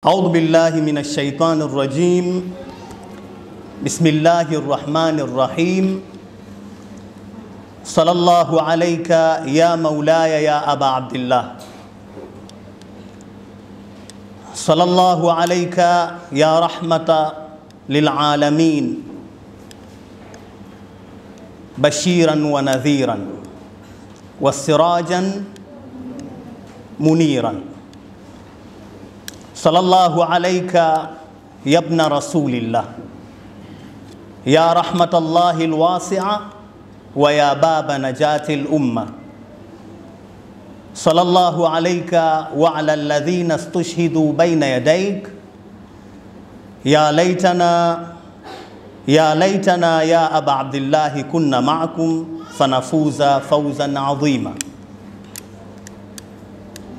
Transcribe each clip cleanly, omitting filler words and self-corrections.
أعوذ بالله من الشيطان الرجيم. بسم الله الرحمن الرحيم. صلى الله عليك يا مولاي يا أبا عبد الله. صلى الله عليك يا رحمة للعالمين، بشيرا ونذيرا وسراجا منيرا. صلى الله عليك يا ابن رسول الله، يا رحمة الله الواسعة ويا باب نجاة الأمة. صلى الله عليك وعلى الذين استشهدوا بين يديك. يا ليتنا يا أبا عبد الله كنا معكم فنفوز فوزا عظيما.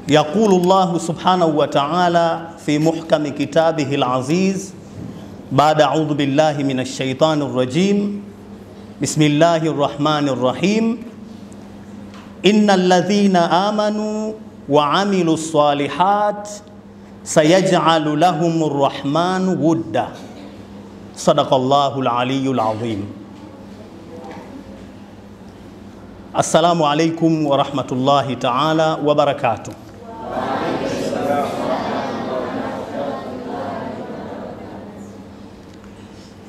يقول الله سبحانه وتعالى في محكم كتابه العزيز بعد أعوذ بالله من الشيطان الرجيم. بسم الله الرحمن الرحيم. إن الذين آمنوا وعملوا الصالحات سيجعل لهم الرحمن ودا. صدق الله العلي العظيم. السلام عليكم ورحمة الله تعالى وبركاته.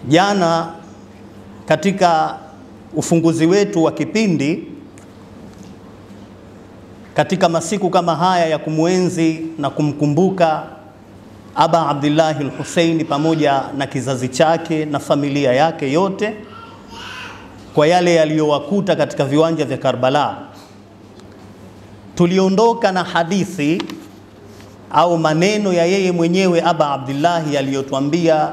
Jana katika ufunguzi wetu wa kipindi, katika masiku kama haya ya kumwenzi na kumkumbuka Aba Abdillahi al-Husaini pamoja na kizazi chake na familia yake yote kwa yale yaliyowakuta katika viwanja vya Karbala, tuliondoka na hadithi au maneno ya yeye mwenyewe Aba Abdillahi aliyotuambia,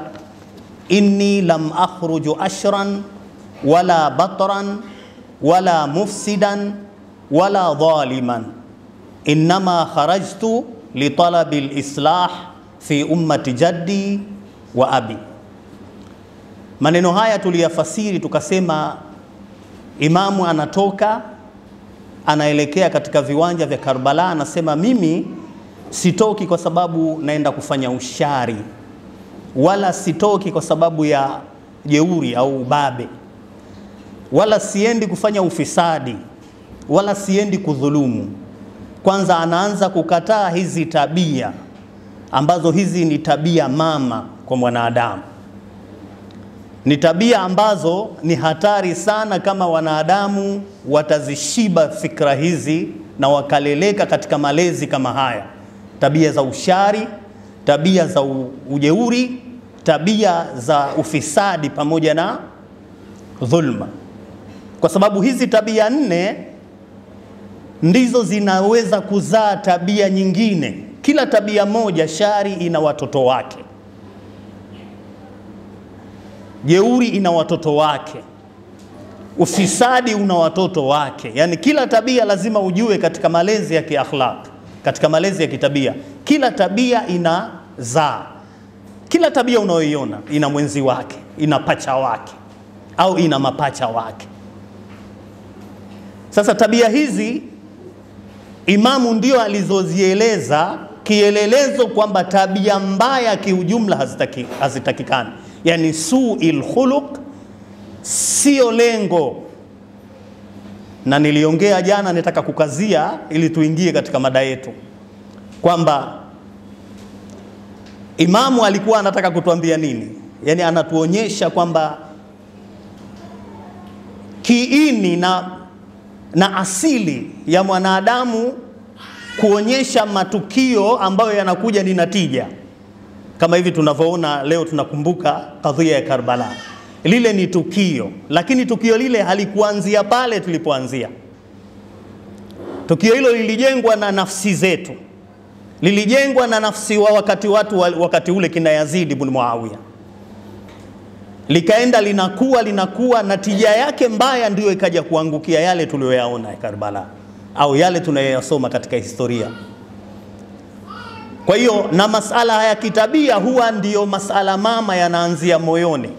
inni lam akhruju ashran wala batran wala mufsidan wala dhaliman, innama kharajtu li talabi al-islah fi ummati jaddi wa abi. Maneno haya tuliyafasiri tukasema imamu anatoka anaelekea katika viwanja vya Karbala, anasema mimi sitoki kwa sababu naenda kufanya ushari, wala sitoki kwa sababu ya jeuri au ubabe, wala siendi kufanya ufisadi, wala siendi kudhulumu. Kwanza anaanza kukataa hizi tabia ambazo hizi ni tabia mama kwa mwanadamu. Ni tabia ambazo ni hatari sana kama wanadamu watazishiba fikra hizi na wakaleleka katika malezi kama haya. Tabia za ushari, tabia za ujeuri, tabia za ufisadi pamoja na dhulma. Kwa sababu hizi tabia nne ndizo zinaweza kuzaa tabia nyingine. Kila tabia moja shari ina watoto wake, jeuri ina watoto wake, ufisadi una watoto wake. Yani kila tabia lazima ujue katika malezi ya kiakhlaq, katika malezi ya kitabia, kila tabia inazaa. Kila tabia unayoiona ina mwenzi wake, ina pacha wake au ina mapacha wake. Sasa tabia hizi imamu ndio alizozieleza kielelezo kwamba tabia mbaya kiujumla hazitakikani. Yani su'il khuluq sio lengo. Na niliongea jana, nataka kukazia ili tuingie katika mada yetu, kwamba imamu alikuwa anataka kutuambia nini. Yani anatuonyesha kwamba kiini na asili ya mwanadamu kuonyesha matukio ambayo yanakuja ni natija. Kama hivi tunavyoona leo tunakumbuka kadhia ya Karbala. Lile ni tukio, lakini tukio lile halikuanzia pale tulipoanzia. Tukio hilo lilijengwa na nafsi zetu. Lilijengwa na nafsi wa wakati ule kina Yazid ibn Muawiya. Likaenda linakuwa, natija yake mbaya ndio ikaja kuangukia yale tuliyoyaona ya Karbala au yale tunayoyasoma katika historia. Kwa hiyo na masala ya kitabia huwa ndiyo masala mama yanaanzia moyoni.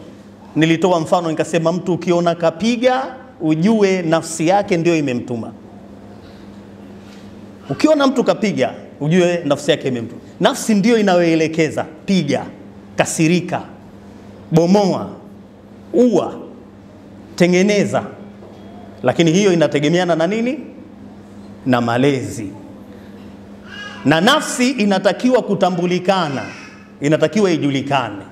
Nilitoa mfano nikasema, mtu ukiona kapiga ujue nafsi yake ndio imemtuma. Ukiona mtu kapiga ujue nafsi yake imemtuma. Nafsi ndio inayoelekeza, piga, kasirika, bomoa, ua, tengeneza. Lakini hiyo inategemeana na nini? Na malezi. Na nafsi inatakiwa kutambulikana, inatakiwa ijulikane.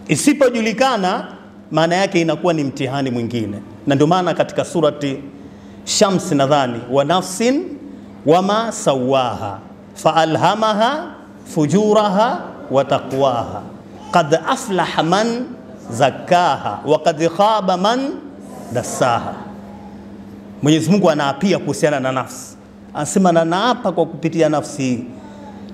Isipojulikana, maana yake inakuwa ni mtihani mwingine. Na ndio maana katika surati Shams nadhani, wa nafsin wama sawaha faalhamaha fujuraha wa taqwaha qad aflaha man zakaha wa qad khaba man dassaha. Mwenyezi Mungu anaapia kuhusiana na nafsi. Anasema na naapa kwa kupitia nafsi hii,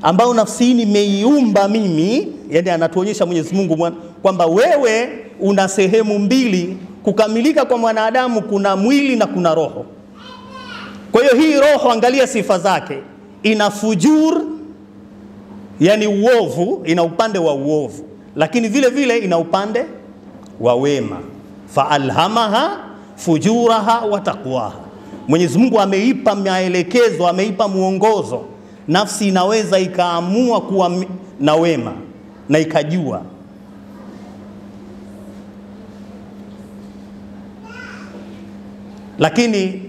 ambao nafsi hii nimeiumba mimi. Yani anatuonyesha Mwenyezi Mungu kwamba wewe una sehemu mbili. Kukamilika kwa mwanadamu kuna mwili na kuna roho. Kwa hiyo hii roho, angalia sifa zake, ina fujur, yani uovu, ina upande wa uovu, lakini vile vile ina upande wa wema. Faalhamaha fujuraha wa taqwaha. Mwenyezi Mungu ameipa maelekezo, ameipa muongozo. Nafsi inaweza ikaamua kuwa na wema na ikajua. Lakini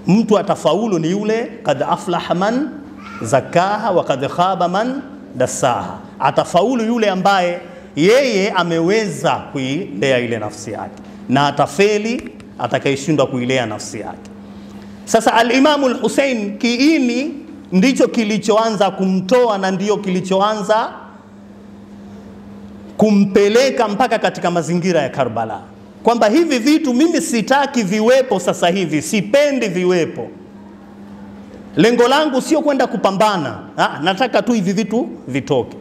mtu atafaulu ni yule kad aflaha man zakaha wa kad khaba man dassaha. Atafaulu yule ambaye yeye ameweza kuilea ile nafsi yake, na atafeli atakayeshindwa kuilea nafsi yake. Sasa al-Imam al-Hussein, kiini ndicho kilichoanza kumtoa na ndiyo kilichoanza kumpeleka mpaka katika mazingira ya Karbala, kwamba hivi vitu mimi sitaki viwepo sasa hivi, sipendi viwepo. Lengo langu sio kwenda kupambana, nataka tu hivi vitu vitoke.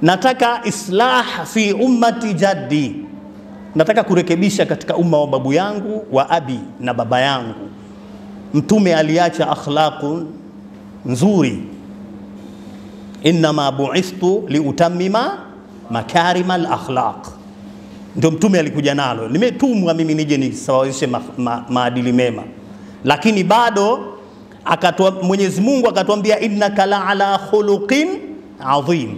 Nataka islah fi ummati jaddi, nataka kurekebisha katika umma wa babu yangu wa abi na baba yangu. Mtume aliacha akhlaqun nzuri, inma bu'istu liutammima makarima al-akhlaq. Ndio Mtume alikuja nalo, nimetumwa mimi nije nisawazishe maadili mema. Lakini bado Mwenyezi Mungu akatuambia innaka la ala khuluqin adhim,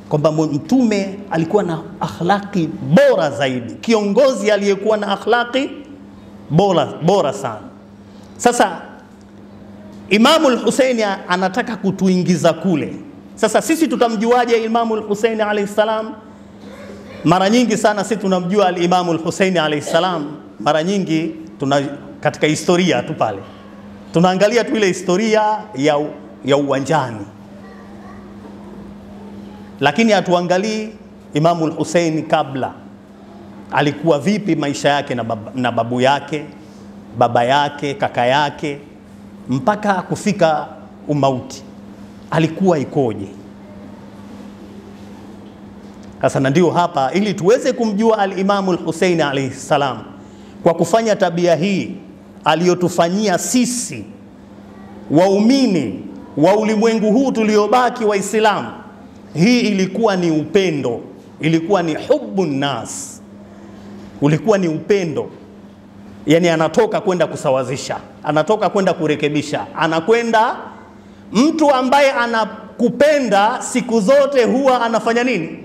kwamba Mtume alikuwa na akhlaqi bora zaidi, kiongozi aliyekuwa na akhlaqi bora sana. Sasa Imamu al-Husaini anataka kutuingiza kule. Sasa sisi tutamjuaje Imamu al-Husaini alayhi salam? Mara nyingi sana sisi tunamjua al-Imamu al-Husaini alayhi salam, mara nyingi katika historia tu pale. Tunaangalia tu ile historia ya uwanjani. Lakini hatuangalii Imamu al-Husaini kabla alikuwa vipi, maisha yake na babu yake, baba yake, kaka yake, mpaka kufika umauti alikuwa ikoje. Sasa ndio hapa, ili tuweze kumjua al-Imamu al-Husaini alayhi salam kwa kufanya tabia hii aliyotufanyia sisi waumini wa ulimwengu huu tuliobaki Waislamu. Hii ilikuwa ni upendo, ilikuwa ni hubbun nas, ulikuwa ni upendo. Yani anatoka kwenda kusawazisha, anatoka kwenda kurekebisha, anakwenda. Mtu ambaye anakupenda siku zote huwa anafanya nini?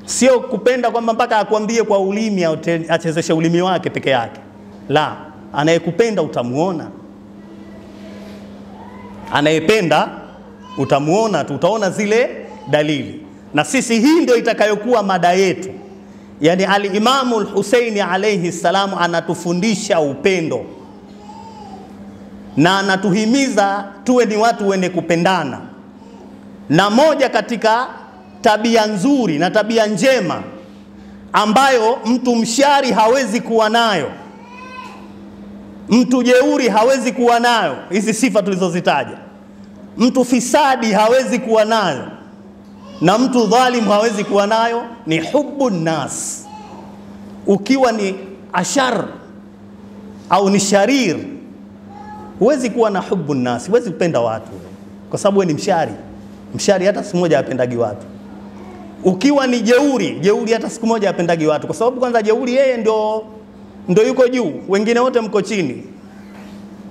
Sio kupenda kwamba mpaka akwambie kwa ulimi au achezeshe ulimi wake peke yake. La, anayekupenda utamuona. Anayependa utamuona, tutaona zile dalili. Na sisi hii ndio itakayokuwa mada yetu. Yani al-Imamu al-Husaini alayhi salam anatufundisha upendo, na anatuhimiza tuwe ni watu wenye kupendana. Na moja katika tabia nzuri na tabia njema ambayo mtu mshari hawezi kuwa nayo, mtu jeuri hawezi kuwa nayo, hizi sifa tulizozitaja, mtu fisadi hawezi kuwa nayo, na mtu dhalimu hawezi kuwa nayo, ni hubbun nas. Ukiwa ni ashar au ni sharir, huwezi kuwa na hubbun nas, huwezi kupenda watu, kwa sababu wewe ni mshari. Mshari hata siku moja hapendagi watu. Ukiwa ni jeuri hata siku moja hapendagi watu, kwa sababu kwanza jeuri yeye ndio yuko juu, wengine wote mko chini.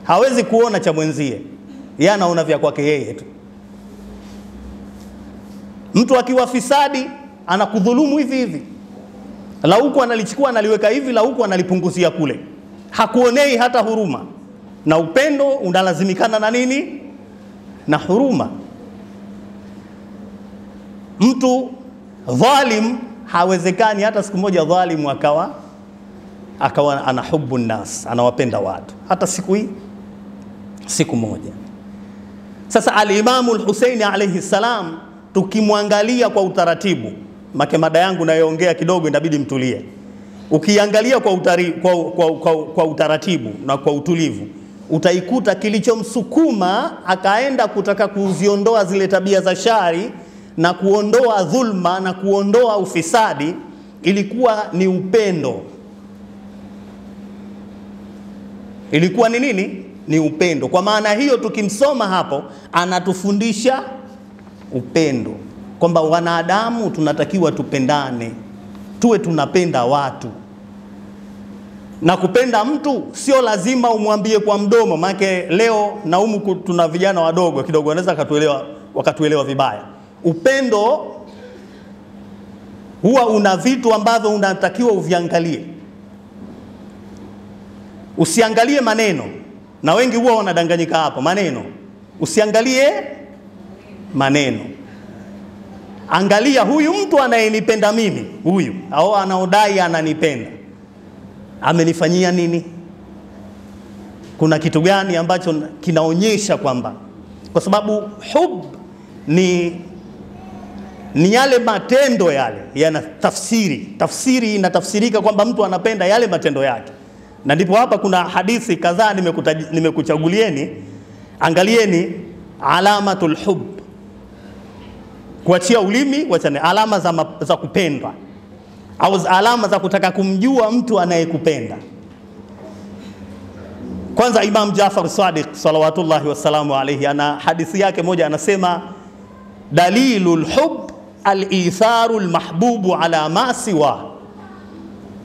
Hawezi kuona cha mwenzie, yeye anaona vya kwake yeye tu. Mtu akiwa fisadi anakudhulumu hivi hivi, la huku analichukua analiweka hivi, la huku analipunguzia kule, hakuonei hata huruma. Na upendo unalazimikana na nini? Na huruma. Mtu dhalim hawezekani hata siku moja dhalimu akawa ana hubbu nas, anawapenda watu hata siku moja. Sasa al-Imamu al-Husaini alayhi salam, tukimwangalia kwa utaratibu, mada yangu nayoongea kidogo inabidi mtulie. Ukiangalia kwa utaratibu na kwa utulivu, utaikuta kilichomsukuma akaenda kutaka kuziondoa zile tabia za shari na kuondoa dhulma na kuondoa ufisadi, ilikuwa ni upendo. Ilikuwa ni nini? Ni upendo. Kwa maana hiyo tukimsoma hapo anatufundisha upendo, kwamba wanadamu tunatakiwa tupendane, tuwe tunapenda watu. Na kupenda mtu sio lazima umwambie kwa mdomo, maana leo na humu tuna vijana wadogo kidogo wanaweza wakatuelewa vibaya. Upendo huwa una vitu ambavyo unatakiwa uviangalie. Usiangalie maneno, na wengi huwa wanadanganyika hapo. Maneno, usiangalie maneno. Angalia huyu mtu anayenipenda mimi, huyu au anaodai ananipenda, amenifanyia nini? Kuna kitu gani ambacho kinaonyesha kwamba, kwa sababu hub ni yale matendo yale yana tafsiri inatafsirika kwamba mtu anapenda yale matendo yake. Na ndipo hapa kuna hadithi kadhaa nimekuchagulieni. Angalieni alamatul hub, kuachia ulimi, wachane alama za kupendwa au alama za kutaka kumjua mtu anayekupenda. Kwanza Imam Jafar Sadiq salawatullahi wasalamu alayhi, ana hadithi yake moja anasema, dalilul hub al-itharul mahbubu ala ma siwa.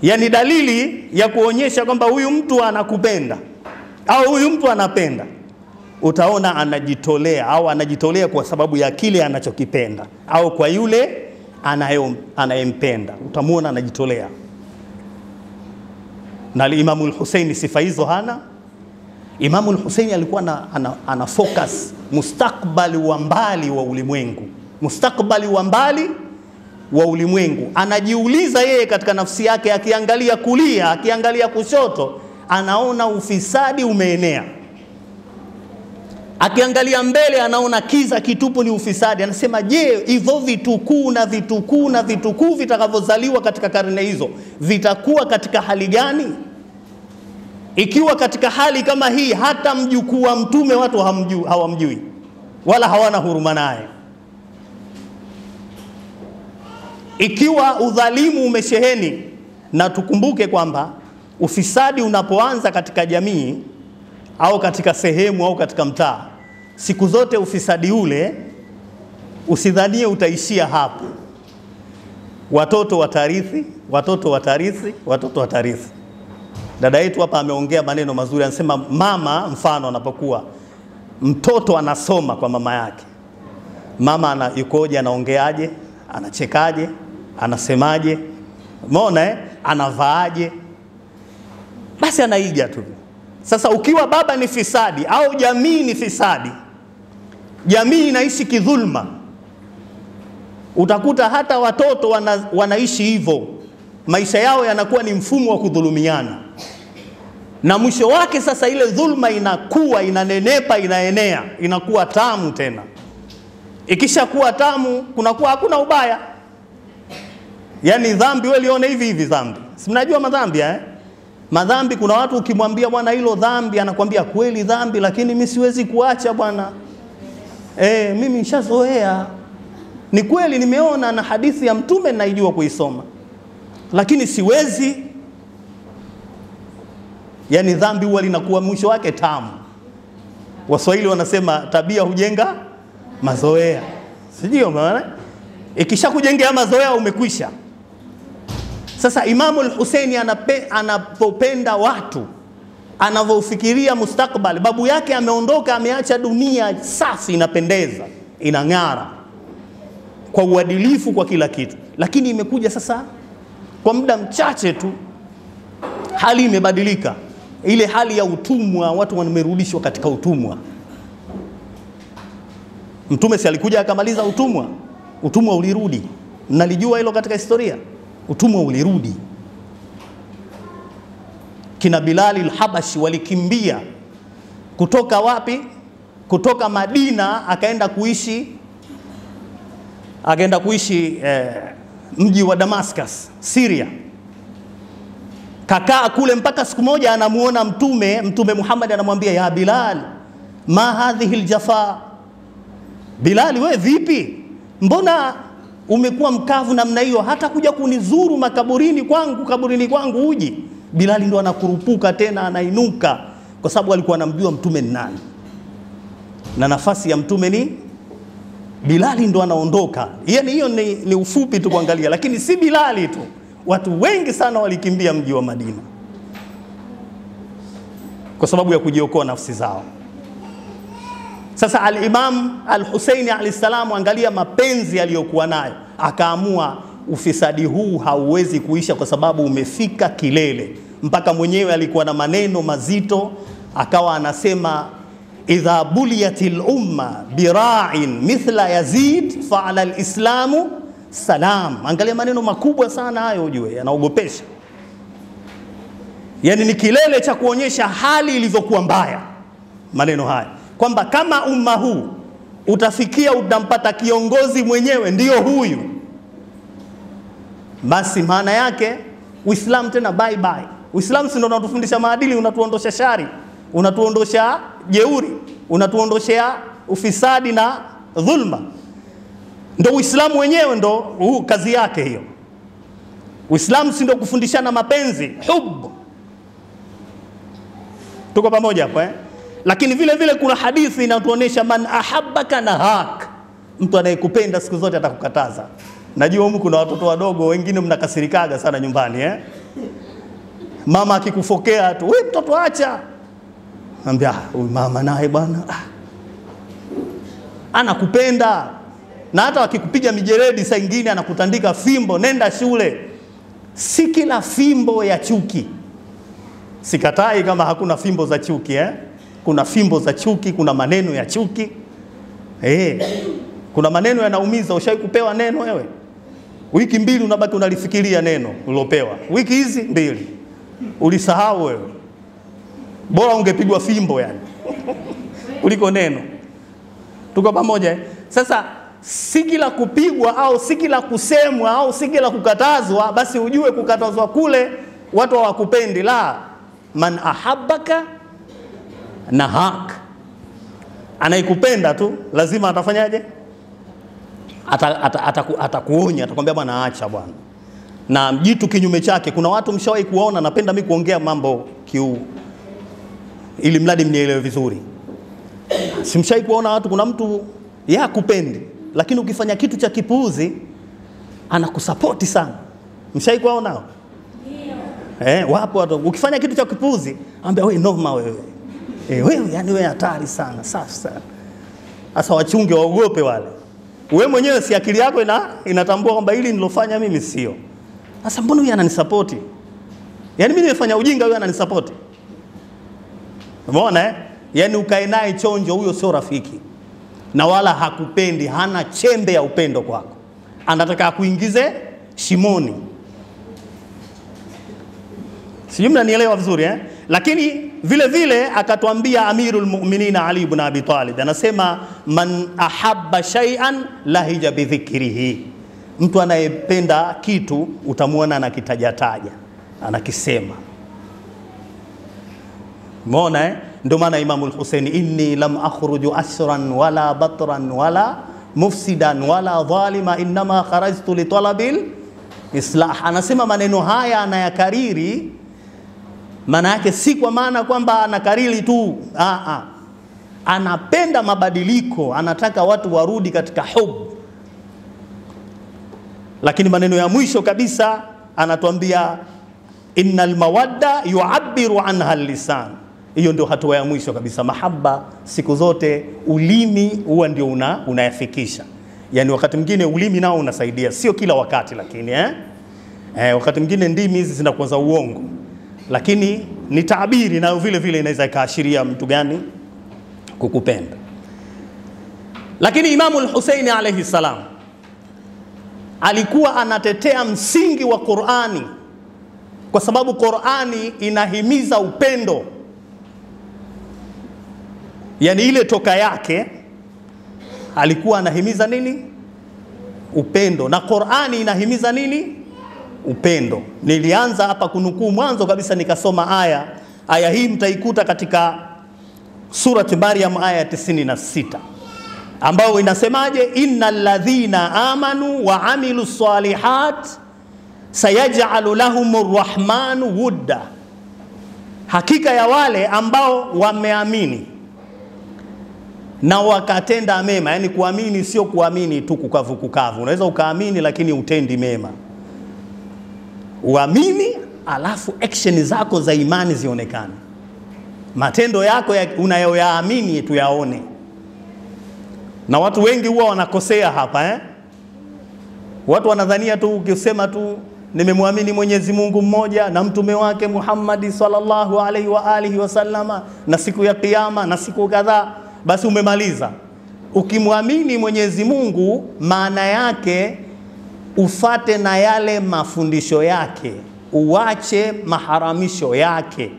Yani dalili ya kuonyesha kwamba huyu mtu anakupenda au huyu mtu anapenda, utaona anajitolea kwa sababu ya kile anachokipenda au kwa yule anayempenda, utamuona anajitolea. Na Imamu al-Husaini sifa hizo hana. Imamu al-Husaini alikuwa ana focus mustakbali wa mbali wa ulimwengu, mustakbali wa mbali wa ulimwengu. Anajiuliza yeye katika nafsi yake, akiangalia kulia, akiangalia kushoto, anaona ufisadi umeenea. Akiangalia mbele anaona kiza kitupu, ni ufisadi. Anasema, je, hivyo vitukuu vitakavyozaliwa katika karne hizo vitakuwa katika hali gani? Ikiwa katika hali kama hii, hata mjukuu wa mtume watu hawamjui wala hawana huruma naye. Ikiwa udhalimu umesheheni, na tukumbuke kwamba ufisadi unapoanza katika jamii au katika sehemu au katika mtaa, siku zote ufisadi ule usidhanie utaishia hapo. Watoto watarithi. Dada yetu hapa ameongea maneno mazuri, anasema mama, mfano anapokuwa mtoto anasoma kwa mama yake, mama yukoje, anaongeaje, anachekaje, anasemaje, umeona anavaaje, basi anaiga tu. Sasa ukiwa baba ni fisadi au jamii ni fisadi, jamii inaishi kidhulma, utakuta hata watoto wanaishi hivyo. Maisha yao yanakuwa ni mfumo wa kudhulumiana, na mwisho wake sasa ile dhulma inakuwa, inanenepa, inaenea, inakuwa tamu tena. Ikishakuwa tamu, kunakuwa hakuna ubaya. Yani dhambi, wewe lione hivi dhambi. Si mnajua madhambi Madhambi, kuna watu ukimwambia bwana hilo dhambi, anakuambia kweli dhambi, lakini mimi siwezi kuacha bwana. Mimi nishazoea. Ni kweli nimeona na hadithi ya mtume naijua kuisoma, lakini siwezi. Yani dhambi huwa linakuwa mwisho wake tamu. Waswahili wanasema tabia hujenga mazoea. Sijui maana ikishakujengea mazoea umekwisha. Sasa Imamu al-Husaini anapopenda watu, anavyofikiria mustakbali, babu yake ameondoka, ameacha dunia safi, inapendeza, inang'ara. kwa uadilifu, kwa kila kitu. Lakini imekuja sasa kwa muda mchache tu hali imebadilika. Ile hali ya utumwa, watu wamerudishwa katika utumwa. Mtume si alikuja akamaliza utumwa? Utumwa ulirudi. Mnalijua hilo katika historia? Utumwa ulirudi. Kina Bilal al-Habashi walikimbia kutoka wapi? Kutoka Madina akaenda kuishi mji wa Damascus, Syria. Kakaa kule mpaka siku moja anamuona Mtume Muhammad, anamwambia, ya Bilal, ma hadhihi aljafa. Bilal, we vipi? Mbona umekuwa mkavu namna hiyo, hata kuja kunizuru kaburini kwangu uji? Bilal ndo anakurupuka tena, anainuka, kwa sababu alikuwa anamjua Mtume ni nani na nafasi ya Mtume ni Bilal. Ndo anaondoka. Yaani hiyo ni ufupi tu kuangalia, lakini si Bilal tu, watu wengi sana walikimbia mji wa Madina kwa sababu ya kujiokoa nafsi zao. Sasa al-Imam al-Husaini alayhi salam, angalia mapenzi aliyokuwa nayo, akaamua ufisadi huu hauwezi kuisha kwa sababu umefika kilele. Mpaka mwenyewe alikuwa na maneno mazito, akawa anasema, idha buliyatil umma bira'in mithla Yazid fa ala al-islamu salam. Angalia maneno makubwa sana hayo, ujue yanaogopesha. Yani ni kilele cha kuonyesha hali ilivyokuwa mbaya maneno haya, kwamba kama umma huu utafikia utampata kiongozi mwenyewe ndio huyu, basi maana yake Uislamu tena bye bye. Uislamu si ndio unatufundisha maadili, unatuondosha shari, unatuondosha jeuri, unatuondoshea ufisadi na dhulma. Ndio Uislamu wenyewe, ndio kazi yake hiyo. Uislamu si ndio kufundishana mapenzi, hub. Tuko pamoja hapo Lakini vile vile kuna hadithi inatuonesha, man ahabbaka nahak. Mtu anayekupenda siku zote atakukataza. Najua humu kuna watoto wadogo, wengine mnakasirikaga sana nyumbani Mama akikufokea tu, wewe mtoto acha. Anambia, huyu mama naye bwana anakupenda. Na hata wakikupiga mijeredi saa nyingine anakutandika fimbo, nenda shule. Si kila fimbo ya chuki. Sikatai kama hakuna fimbo za chuki Kuna fimbo za chuki, kuna maneno ya chuki. Kuna maneno yanaumiza. Ushawahi kupewa neno wewe? Wiki 2 unabaki unalifikiria neno ulopewa. Wiki hizi 2 ulisahau wewe. Bora ungepigwa fimbo kuliko neno. Tuko pamoja Sasa si kila kupigwa au si kila kusemwa au si kila kukatazwa basi ujue kukatazwa kule watu hawakupendi. La, man ahabbaka nahak. Anayekupenda tu lazima atafanyaje? Atakuonya, atakwambia bwana acha bwana. Na jitu kinyume chake, kuna watu mshawahi kuona, napenda mimi kuongea mambo ili mradi mnielewe vizuri. Simshawahi kuona watu, kuna mtu hakupendi lakini ukifanya kitu cha kipuuzi anakusapoti sana. Mshawahi kuona? Ndio. Wapo watu ukifanya kitu cha kipuuzi anambia wewe noma wewe. Wewe yani wewe hatari sana. Sasa wachunge, waogope wale. Wewe mwenyewe si akili yako inatambua kwamba hili nilofanya mimi sio. Sasa mbona huyu ananisapoti? Yani mimi nimefanya ujinga, huyu ananisapoti. Umeona Yani ukae naye chonjo, huyo sio rafiki. Na wala hakupendi, hana chembe ya upendo kwako. Anataka kuingize shimoni. Sijui mnanielewa vizuri Lakini vile vile akatuambia Amirul Mu'minin Ali ibn Abi Talib, anasema man ahabba shay'an lahija bi dhikrihi. Mtu anayependa kitu utamuona anakitajataja, anakisema. Umeona Ndio maana Imam al-Husaini, inni lam akhruju asran wala batran wala mufsidan wala dhalima inma kharajtu li talabil islah. Anasema maneno haya anayakariri, maana yake si kwa maana kwamba anakariri tu. Anapenda mabadiliko, anataka watu warudi katika hubu. Lakini maneno ya mwisho kabisa anatuambia, innal mawadda yu'abbiru anha al-lisan. Hiyo ndio hatua ya mwisho kabisa. Mahaba siku zote ulimi huwa ndio unayafikisha. Yani wakati mwingine ulimi nao unasaidia, sio kila wakati lakini wakati mwingine ndimi hizi zinakuwa za uongo, lakini ni taabiri nayo vile vile inaweza ikaashiria mtu gani kukupenda. Lakini Imamu al-Husaini alayhi salam alikuwa anatetea msingi wa Qur'ani, kwa sababu Qur'ani inahimiza upendo. Yani ile toka yake alikuwa anahimiza nini? Upendo. Na Qur'ani inahimiza nini? Upendo. Nilianza hapa kunukuu mwanzo kabisa nikasoma aya hii mtaikuta katika surati Maryam aya 96, ambao inasemaje? Innal ladhina amanu wa amilus salihat sayaj'alu lahumur rahmanu wudda, hakika ya wale ambao wameamini na wakatenda mema. Yani kuamini sio kuamini tu kukavu kukavu, unaweza ukaamini lakini utendi mema. Uamini alafu action zako za imani zionekane, matendo yako unayoyaamini tuyaone. Na watu wengi huwa wanakosea hapa Watu wanadhania tu ukisema tu nimemwamini Mwenyezi Mungu mmoja na mtume wake Muhammad sallallahu alaihi wa alihi wasallama na siku ya kiyama na siku kadhaa, basi umemaliza. Ukimwamini Mwenyezi Mungu maana yake ufate na yale mafundisho yake, uache maharamisho yake,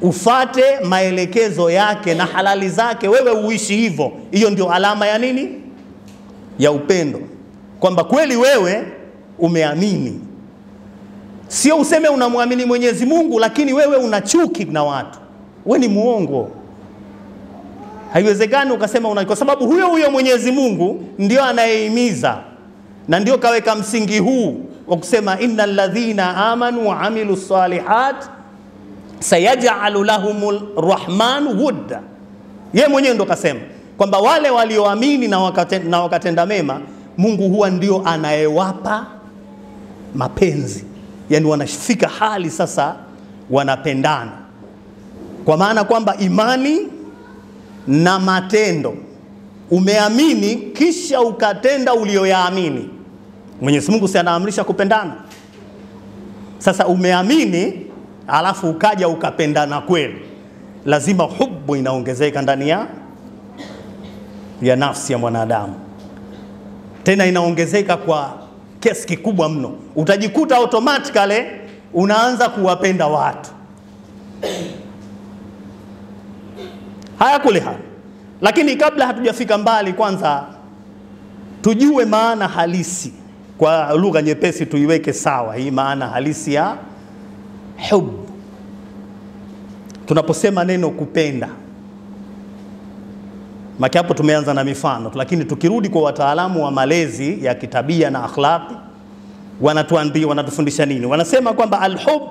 ufate maelekezo yake na halali zake, wewe uishi hivyo. Hiyo ndio alama ya nini? Ya upendo. Kwamba kweli wewe umeamini. Sio useme unamwamini Mwenyezi Mungu lakini wewe una chuki na watu. Wewe ni muongo. Haiwezekani ukasema kwa sababu huyo Mwenyezi Mungu ndio anayehimiza na ndio kaweka msingi huu wa kusema innal ladhina amanu wa amilus salihat sayaj'alu lahumur rahmanu wudda. Yeye mwenyewe ndo kasema kwamba wale walioamini na wakatenda mema, Mungu huwa ndio anayewapa mapenzi. Yani wanafika hali sasa wanapendana. Kwa maana kwamba imani na matendo, umeamini kisha ukatenda ulioyaamini. Mwenyezi Mungu si anaamrisha kupendana? Sasa umeamini alafu ukaja ukapendana kweli, lazima hubu inaongezeka ndani ya nafsi ya mwanadamu. Tena inaongezeka kwa kiasi kikubwa mno. Utajikuta automatically unaanza kuwapenda watu. Haya kuleha. Lakini kabla hatujafika mbali, kwanza tujue maana halisi. Kwa lugha nyepesi tuiweke sawa hii maana halisi ya hub. Tunaposema neno kupenda, maki hapo tumeanza na mifano, lakini tukirudi kwa wataalamu wa malezi ya kitabia na akhlaqi, wanatuambia, wanatufundisha nini? Wanasema kwamba alhub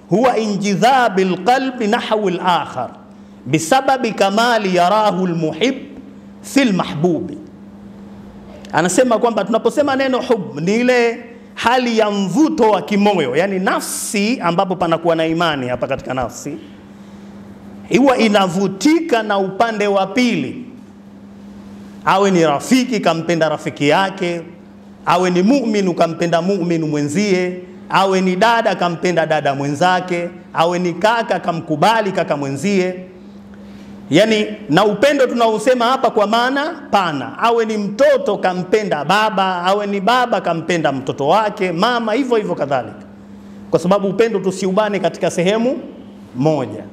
huwa injidhabil qalbi nahwa al-akhar bisababi kamali yarahu almuhib fil mahbubi. Anasema kwamba tunaposema neno hub ni ile hali ya mvuto wa kimoyo, yani nafsi ambapo panakuwa na imani hapa katika nafsi, huwa inavutika na upande wa pili. Awe ni rafiki kampenda rafiki yake, awe ni muumini kampenda muumini mwenzie, awe ni dada kampenda dada mwenzake, awe ni kaka kamkubali kaka mwenzie. Yani na upendo tunausema hapa kwa maana pana. Awe ni mtoto kampenda baba, awe ni baba kampenda mtoto wake, mama hivyo hivyo kadhalika. Kwa sababu upendo tusiubane katika sehemu moja,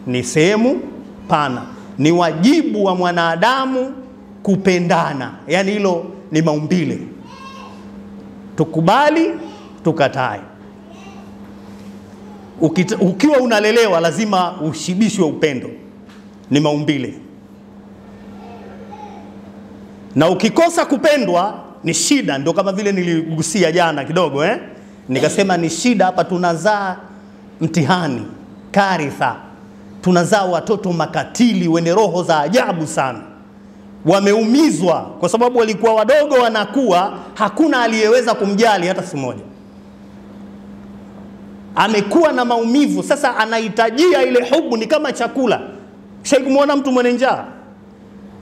ni sehemu pana. Ni wajibu wa mwanadamu kupendana. Yani hilo ni maumbile, tukubali tukatae. Ukiwa unalelewa lazima ushibishwe upendo, ni maumbile. Na ukikosa kupendwa ni shida. Ndio kama vile niligusia jana kidogo nikasema ni shida hapa. Tunazaa mtihani, karitha. Tunazaa watoto makatili wenye roho za ajabu sana. Wameumizwa kwa sababu walikuwa wadogo, wanakuwa hakuna aliyeweza kumjali hata siku moja. Amekuwa na maumivu, sasa anahitajia ile hubu. Ni kama chakula. Shai kumuona mtu mwenye njaa?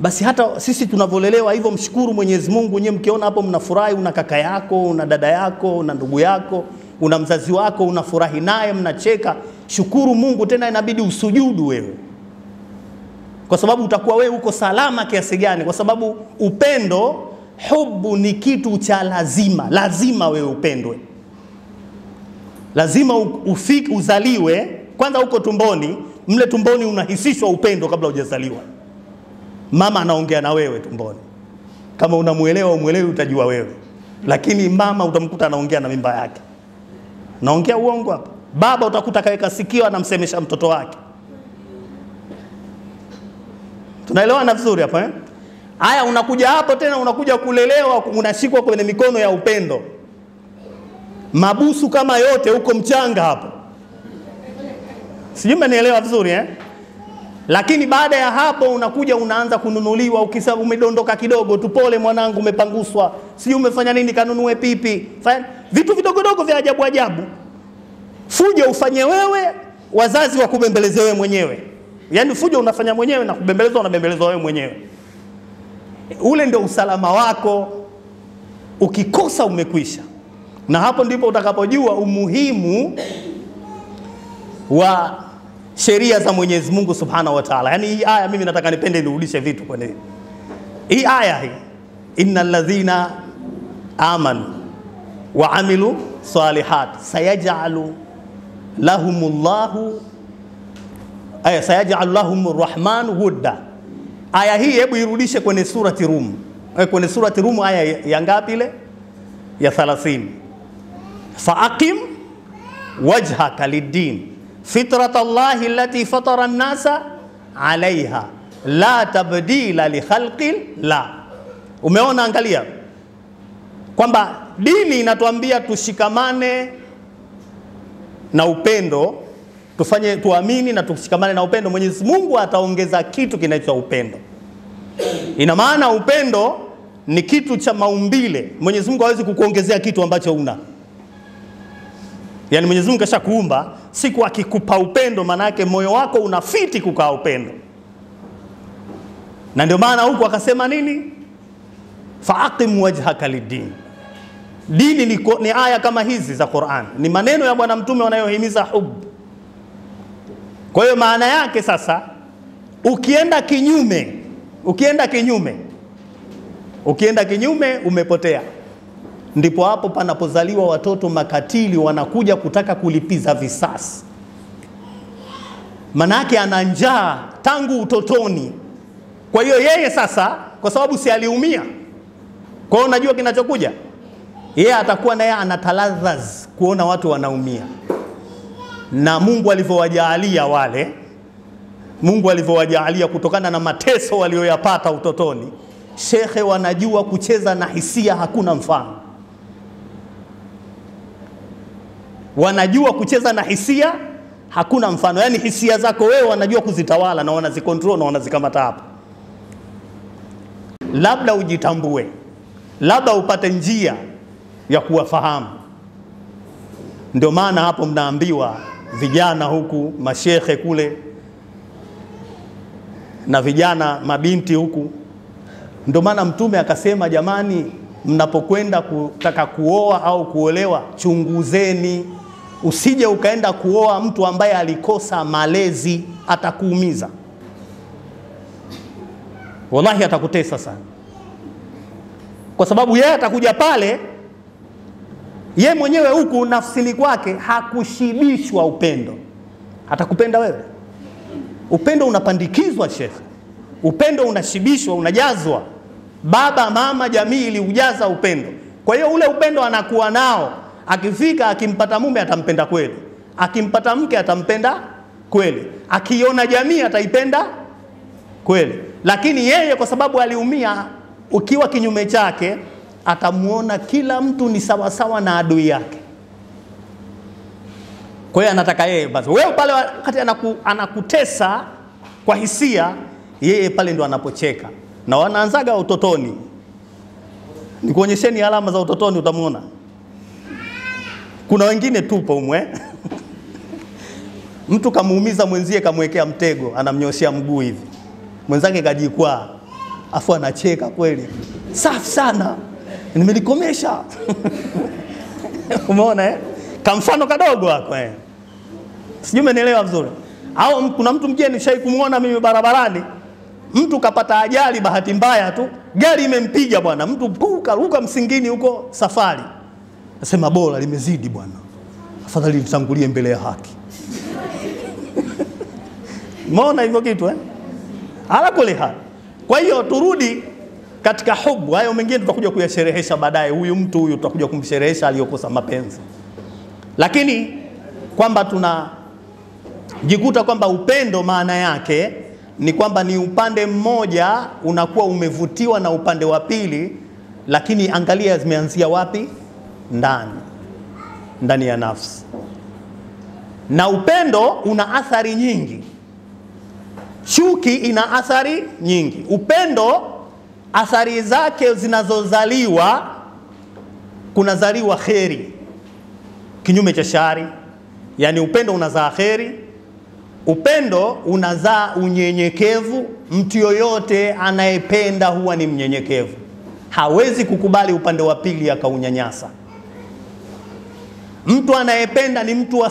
Basi hata sisi tunavolelewa hivyo, mshukuru Mwenyezi Mungu. Nyewe mkiona hapo mnafurahi, una kaka yako, una dada yako, una ndugu yako, una mzazi wako, unafurahi naye, mnacheka, shukuru Mungu. Tena inabidi usujudu wewe, kwa sababu utakuwa wewe uko salama kiasi gani, kwa sababu upendo, hubu ni kitu cha lazima wewe upendwe. Lazima uzaliwe kwanza, uko tumboni, mle tumboni unahisishwa upendo kabla hujazaliwa. Mama anaongea na wewe tumboni, kama unamuelewa umuelewi utajua wewe, lakini mama utamkuta anaongea na mimba yake. Naongea uongo hapa? Baba utakuta kaweka sikio anamsemesha mtoto wake. Tunaelewana vizuri hapa eh? Haya, unakuja hapo tena, unakuja kulelewa, unashikwa kwenye mikono ya upendo, mabusu kama yote huko mchanga hapo. Sijui mmenielewa vizuri eh? Lakini baada ya hapo unakuja unaanza kununuliwa, ukisema umedondoka kidogo tu, pole mwanangu umepanguswa, sijui umefanya nini, kanunue pipi. Vitu vidogo vya ajabu ajabu. Fujo ufanye wewe, wazazi wa kubembeleza wewe mwenyewe. Yaani fujo unafanya mwenyewe na kubembelezwa unabembelezwa wewe mwenyewe. Ule ndio usalama wako. Ukikosa umekwisha. Na hapo ndipo utakapojua umuhimu wa sheria za Mwenyezi Mungu Subhanahu wa Ta'ala. Yaani hii aya mimi nataka nipende nirudishe vitu kwenye hii aya hii. Innal ladhina amanu wa amilu salihat sayaj'alu lahumullahu sayaj'alu lahumur rahman wudda. Aya hii hebu irudishe kwenye surati Rum. Kwenye surati Rum aya ya ngapi ile? Ya 30. Fa'aqim wajhaka lid-din fitratallahi allati fatara an-nasa 'alayha la tabdila li khalqillah. Umeona, angalia kwamba dini inatuambia tushikamane na upendo, tuamini na tushikamane na upendo. Mwenyezi Mungu ataongeza kitu kinaitwa upendo. Ina maana upendo ni kitu cha maumbile. Mwenyezi Mungu hawezi kukuongezea kitu ambacho una. Yaani Mwenyezi Mungu kashakuumba, siku akikupa upendo maana yake moyo wako unafiti kukaa upendo. Na ndio maana huko akasema nini? Fa'aqim wajhaka lid-din. Dini ni aya kama hizi za Qur'an. Ni maneno ya Bwana Mtume wanayohimiza hubu. Kwa hiyo maana yake sasa, ukienda kinyume umepotea. Ndipo hapo panapozaliwa watoto makatili, wanakuja kutaka kulipiza visasi. Manake ana njaa tangu utotoni. Kwa hiyo yeye sasa, kwa sababu si aliumia, kwa hiyo unajua kinachokuja, yeye atakuwa naye anataladhaz kuona watu wanaumia. Na Mungu alivyowajaalia wale, Mungu alivyowajaalia kutokana na mateso walioyapata utotoni, shekhe wanajua kucheza na hisia hakuna mfano. Wanajua kucheza na hisia hakuna mfano. Yaani hisia zako wewe wanajua kuzitawala na wanazikontrol na wanazikamata hapo. Labda ujitambue, labda upate njia ya kuwafahamu. Ndio maana hapo mnaambiwa vijana huku, mashekhe kule, na vijana mabinti huku. Ndio maana Mtume akasema, jamani, mnapokwenda kutaka kuoa au kuolewa, chunguzeni. Usije ukaenda kuoa mtu ambaye alikosa malezi, atakuumiza. Wallahi atakutesa sana. Kwa sababu yeye atakuja pale, yeye mwenyewe huku nafsini kwake hakushibishwa upendo. Atakupenda wewe. Upendo unapandikizwa shekhe. Upendo unashibishwa, unajazwa. Baba, mama, jamii iliujaza upendo. Kwa hiyo ule upendo anakuwa nao. Akifika akimpata mume atampenda kweli. Akimpata mke atampenda kweli. Akiona jamii ataipenda kweli. Lakini yeye kwa sababu aliumia, ukiwa kinyume chake, atamuona kila mtu ni sawa sawa na adui yake. Kwa hiyo anataka yeye basi. Wewe pale wakati anakutesa kwa hisia, yeye pale ndo anapocheka. Na wanaanzaga utotoni. Nikuonyesheni alama za utotoni utamuona. Kuna wengine tupo umwe. Mtu kamuumiza mwenzie, kamwekea mtego, anamnyoshia mguu hivi. Mwenzake kajikwaa. afu anacheka kweli, safi sana, nimelikomesha. Umeona kamfano kadogo wako sijui umenielewa vizuri. Au kuna mtu mgeni nishai kumuona mimi barabarani, mtu kapata ajali bahati mbaya tu, gari imempiga bwana, mtu ruka msingini huko safari. Nasema bora limezidi bwana, afadhali nitangulie mbele ya haki. Umeona hivyo kitu ala kuleha. Kwa hiyo turudi katika hubu, hayo mengine tutakuja kuyasherehesha baadaye. Huyu mtu huyu tutakuja kumsherehesha aliyokosa mapenzi. Lakini kwamba tunajikuta kwamba upendo maana yake ni kwamba ni upande mmoja unakuwa umevutiwa na upande wa pili, lakini angalia zimeanzia wapi? Ndani ya nafsi. Na upendo una athari nyingi, chuki ina athari nyingi. Upendo athari zake zinazozaliwa, kunazaliwa kheri kinyume cha shari. Yani upendo unazaa kheri, upendo unazaa unyenyekevu. Mtu yoyote anayependa huwa ni mnyenyekevu, hawezi kukubali upande wa pili akaunyanyasa. Mtu anayependa ni mtu wa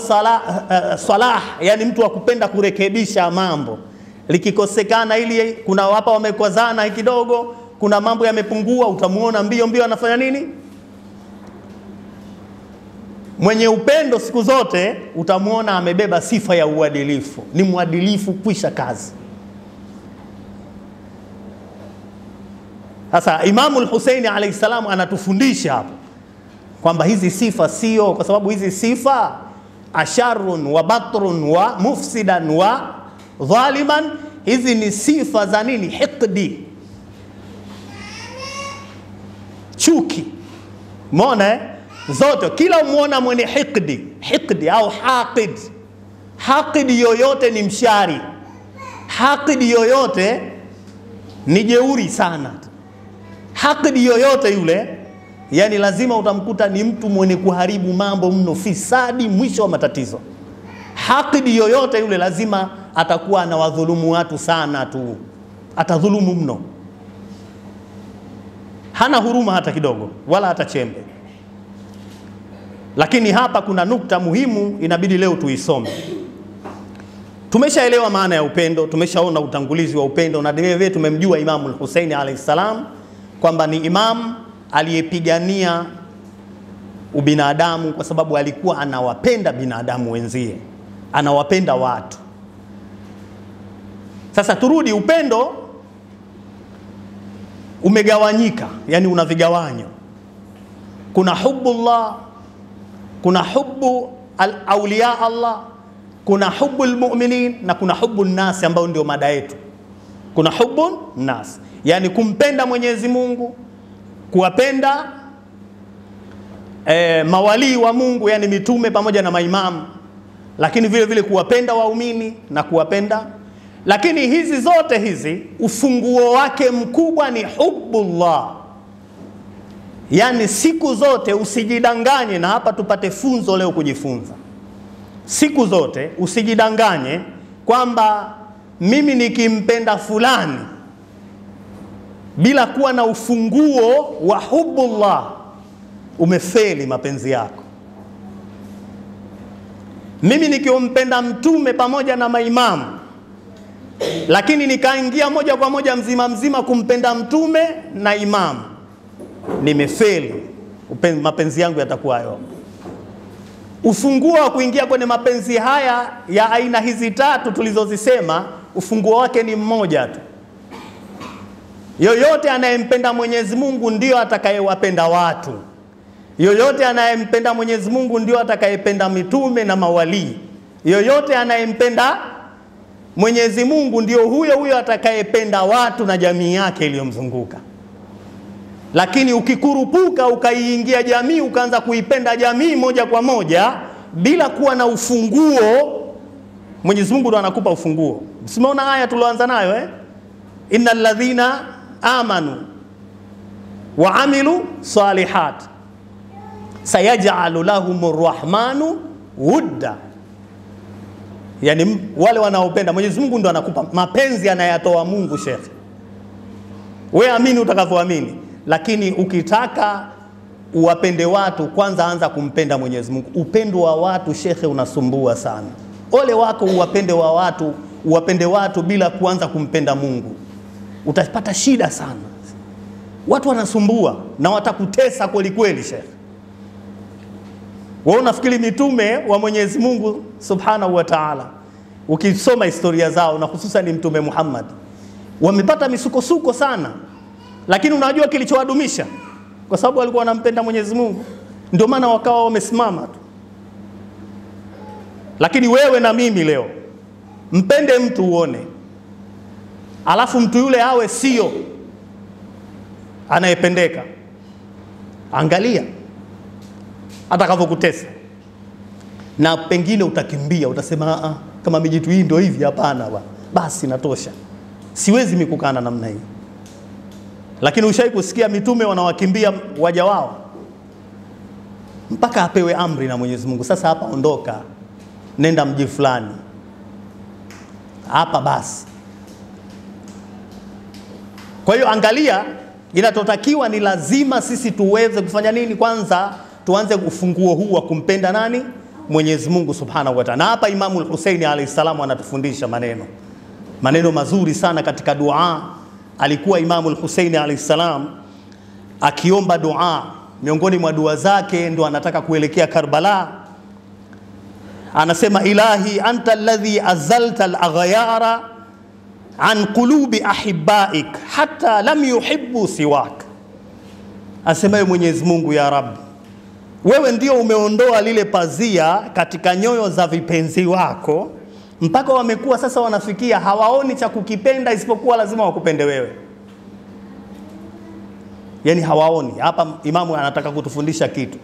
salah, yani mtu wa kupenda kurekebisha mambo. Likikosekana ili kuna hapa wamekwazana kidogo, kuna mambo yamepungua, utamuona mbio anafanya nini? Mwenye upendo siku zote utamuona amebeba sifa ya uadilifu, ni mwadilifu kwisha kazi. Sasa Imamu al-Husaini alayhi salam anatufundisha hapo kwamba hizi sifa sio, kwa sababu hizi sifa asharun wa batrun wa mufsidan wa dhaliman, hizi ni sifa za nini? Hiqdi, chuki. Umeona zote, kila umuona mwenye hiqdi au haqid yoyote ni mshari, haqid yoyote ni jeuri sana, haqid yoyote yule yani lazima utamkuta ni mtu mwenye kuharibu mambo mno, fisadi mwisho wa matatizo. Haqid yoyote yule lazima atakuwa anawadhulumu watu sana tu, atadhulumu mno, hana huruma hata kidogo wala hata chembe. Lakini hapa kuna nukta muhimu inabidi leo tuisome. Tumeshaelewa maana ya upendo, tumeshaona utangulizi wa upendo, na vile tumemjua Imamu al-Husaini alayhi salam kwamba ni imam aliyepigania ubinadamu, kwa sababu alikuwa anawapenda binadamu wenzie, anawapenda watu. Sasa turudi, upendo umegawanyika, yani una vigawanyo. Kuna hubbullah, kuna hubbu al-awliya Allah, kuna hubbu al-mu'minin, na kuna hubbu an-nas ambao ndio mada yetu. Kuna hubbu an-nas, yani kumpenda Mwenyezi Mungu, kuwapenda mawali wa Mungu, yani mitume pamoja na maimamu, lakini vile vile kuwapenda waumini na kuwapenda. Lakini hizi zote hizi ufunguo wake mkubwa ni hubbullah. Yani siku zote usijidanganye, na hapa tupate funzo leo kujifunza. Siku zote usijidanganye kwamba mimi nikimpenda fulani bila kuwa na ufunguo wa hubbullah, umefeli mapenzi yako. Mimi nikimpenda mtume pamoja na maimamu, lakini nikaingia moja kwa moja mzima kumpenda mtume na imamu, nimefeli. Mapenzi yangu yatakuwa hayo. Ufunguo wa kuingia kwenye mapenzi haya ya aina hizi tatu tulizozisema, ufunguo wake ni mmoja tu. Yoyote anayempenda Mwenyezi Mungu ndio atakayewapenda watu. Yoyote anayempenda Mwenyezi Mungu ndio atakayependa mitume na mawali. Yoyote anayempenda Mwenyezi Mungu ndio huyo atakayependa watu na jamii yake iliyomzunguka. Lakini ukikurupuka ukaiingia jamii ukaanza kuipenda jamii moja kwa moja bila kuwa na ufunguo, Mwenyezi Mungu ndo anakupa ufunguo. Simeona aya tuloanza nayo innal ladhina amanu wa amilu salihat sayaj'alu lahumur rahmanu wudda. Yani wale wanaopenda Mwenyezi Mungu ndo anakupa mapenzi, anayatoa Mungu. Sheikh, Wewe amini utakavyoamini, lakini ukitaka uwapende watu, kwanza anza kumpenda Mwenyezi Mungu. Upendo wa watu shekhe unasumbua sana. Ole wako uwapende watu bila kuanza kumpenda Mungu. Utapata shida sana. Watu wanasumbua na watakutesa kweli kweli shekhe. Wewe unafikiri mitume wa Mwenyezi Mungu Subhanahu wa Ta'ala, ukisoma historia zao na hususan Mtume Muhammad, wamepata misukosuko sana, lakini unajua kilichowadumisha? Kwa sababu walikuwa wanampenda Mwenyezi Mungu, ndio maana wakawa wamesimama tu. Lakini wewe na mimi leo, mpende mtu uone, alafu mtu yule awe sio anayependeka, angalia atakavyokutesa, na pengine utakimbia, utasema kama mijitu hii ndio hivi, hapana basi natosha, siwezi mikukana namna hii. Lakini ushai kusikia mitume wanawakimbia waja wao mpaka apewe amri na Mwenyezi Mungu, sasa hapa ondoka, nenda mji fulani hapa basi. Kwa hiyo angalia, inatotakiwa ni lazima sisi tuweze kufanya nini? Kwanza tuanze ufunguo huu wa kumpenda nani? Mwenyezi Mungu Subhanahu wa Ta'ala. Na hapa Imamu al-Husaini alayhi salamu anatufundisha maneno mazuri sana katika dua. Alikuwa Imamu al-Husaini alayhi salam akiomba dua, miongoni mwa dua zake ndo anataka kuelekea Karbala, anasema ilahi anta alladhi azalta al-aghyara an qulubi ahibbaik hatta lam yuhibbu siwak. Asema Mwenyezi Mungu, ya Rabbi, wewe ndio umeondoa lile pazia katika nyoyo za vipenzi wako mpaka wamekuwa sasa wanafikia hawaoni cha kukipenda isipokuwa lazima wakupende wewe. Yani hawaoni. Hapa Imamu anataka kutufundisha kitu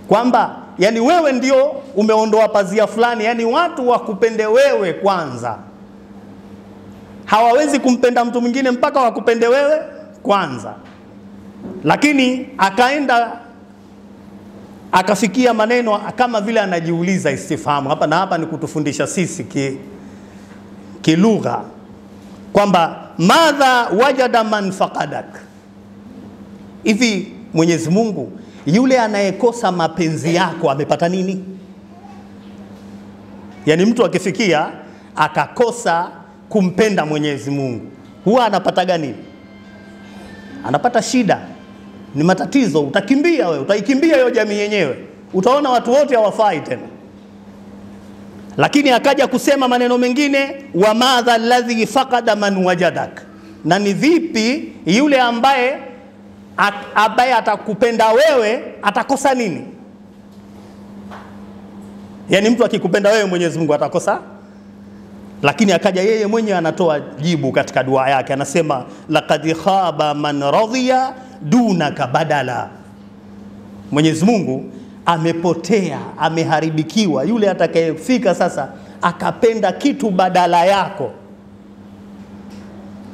kwamba yani wewe ndio umeondoa pazia fulani, yani watu wakupende wewe kwanza. Hawawezi kumpenda mtu mwingine mpaka wakupende wewe kwanza. Lakini akaenda akafikia maneno kama vile anajiuliza istifahamu hapa, na hapa ni kutufundisha sisi kilugha kwamba madha wajada man faqadak. Hivi Mwenyezi Mungu, yule anayekosa mapenzi yako amepata nini? Yani mtu akifikia akakosa kumpenda Mwenyezi Mungu, huwa anapata nini? Anapata shida, ni matatizo. Utakimbia wewe, utaikimbia hiyo jamii yenyewe, utaona watu wote hawafai tena. Lakini akaja kusema maneno mengine, wa madha alladhi faqada man wajadak. Na ni vipi yule ambaye atakupenda wewe atakosa nini? Yani mtu akikupenda wewe Mwenyezi Mungu atakosa. Lakini akaja yeye mwenyewe anatoa jibu katika dua yake, anasema laqad khaba man radhiya dunaka badala. Mwenyezi Mungu amepotea, ameharibikiwa yule atakayefika sasa akapenda kitu badala yako.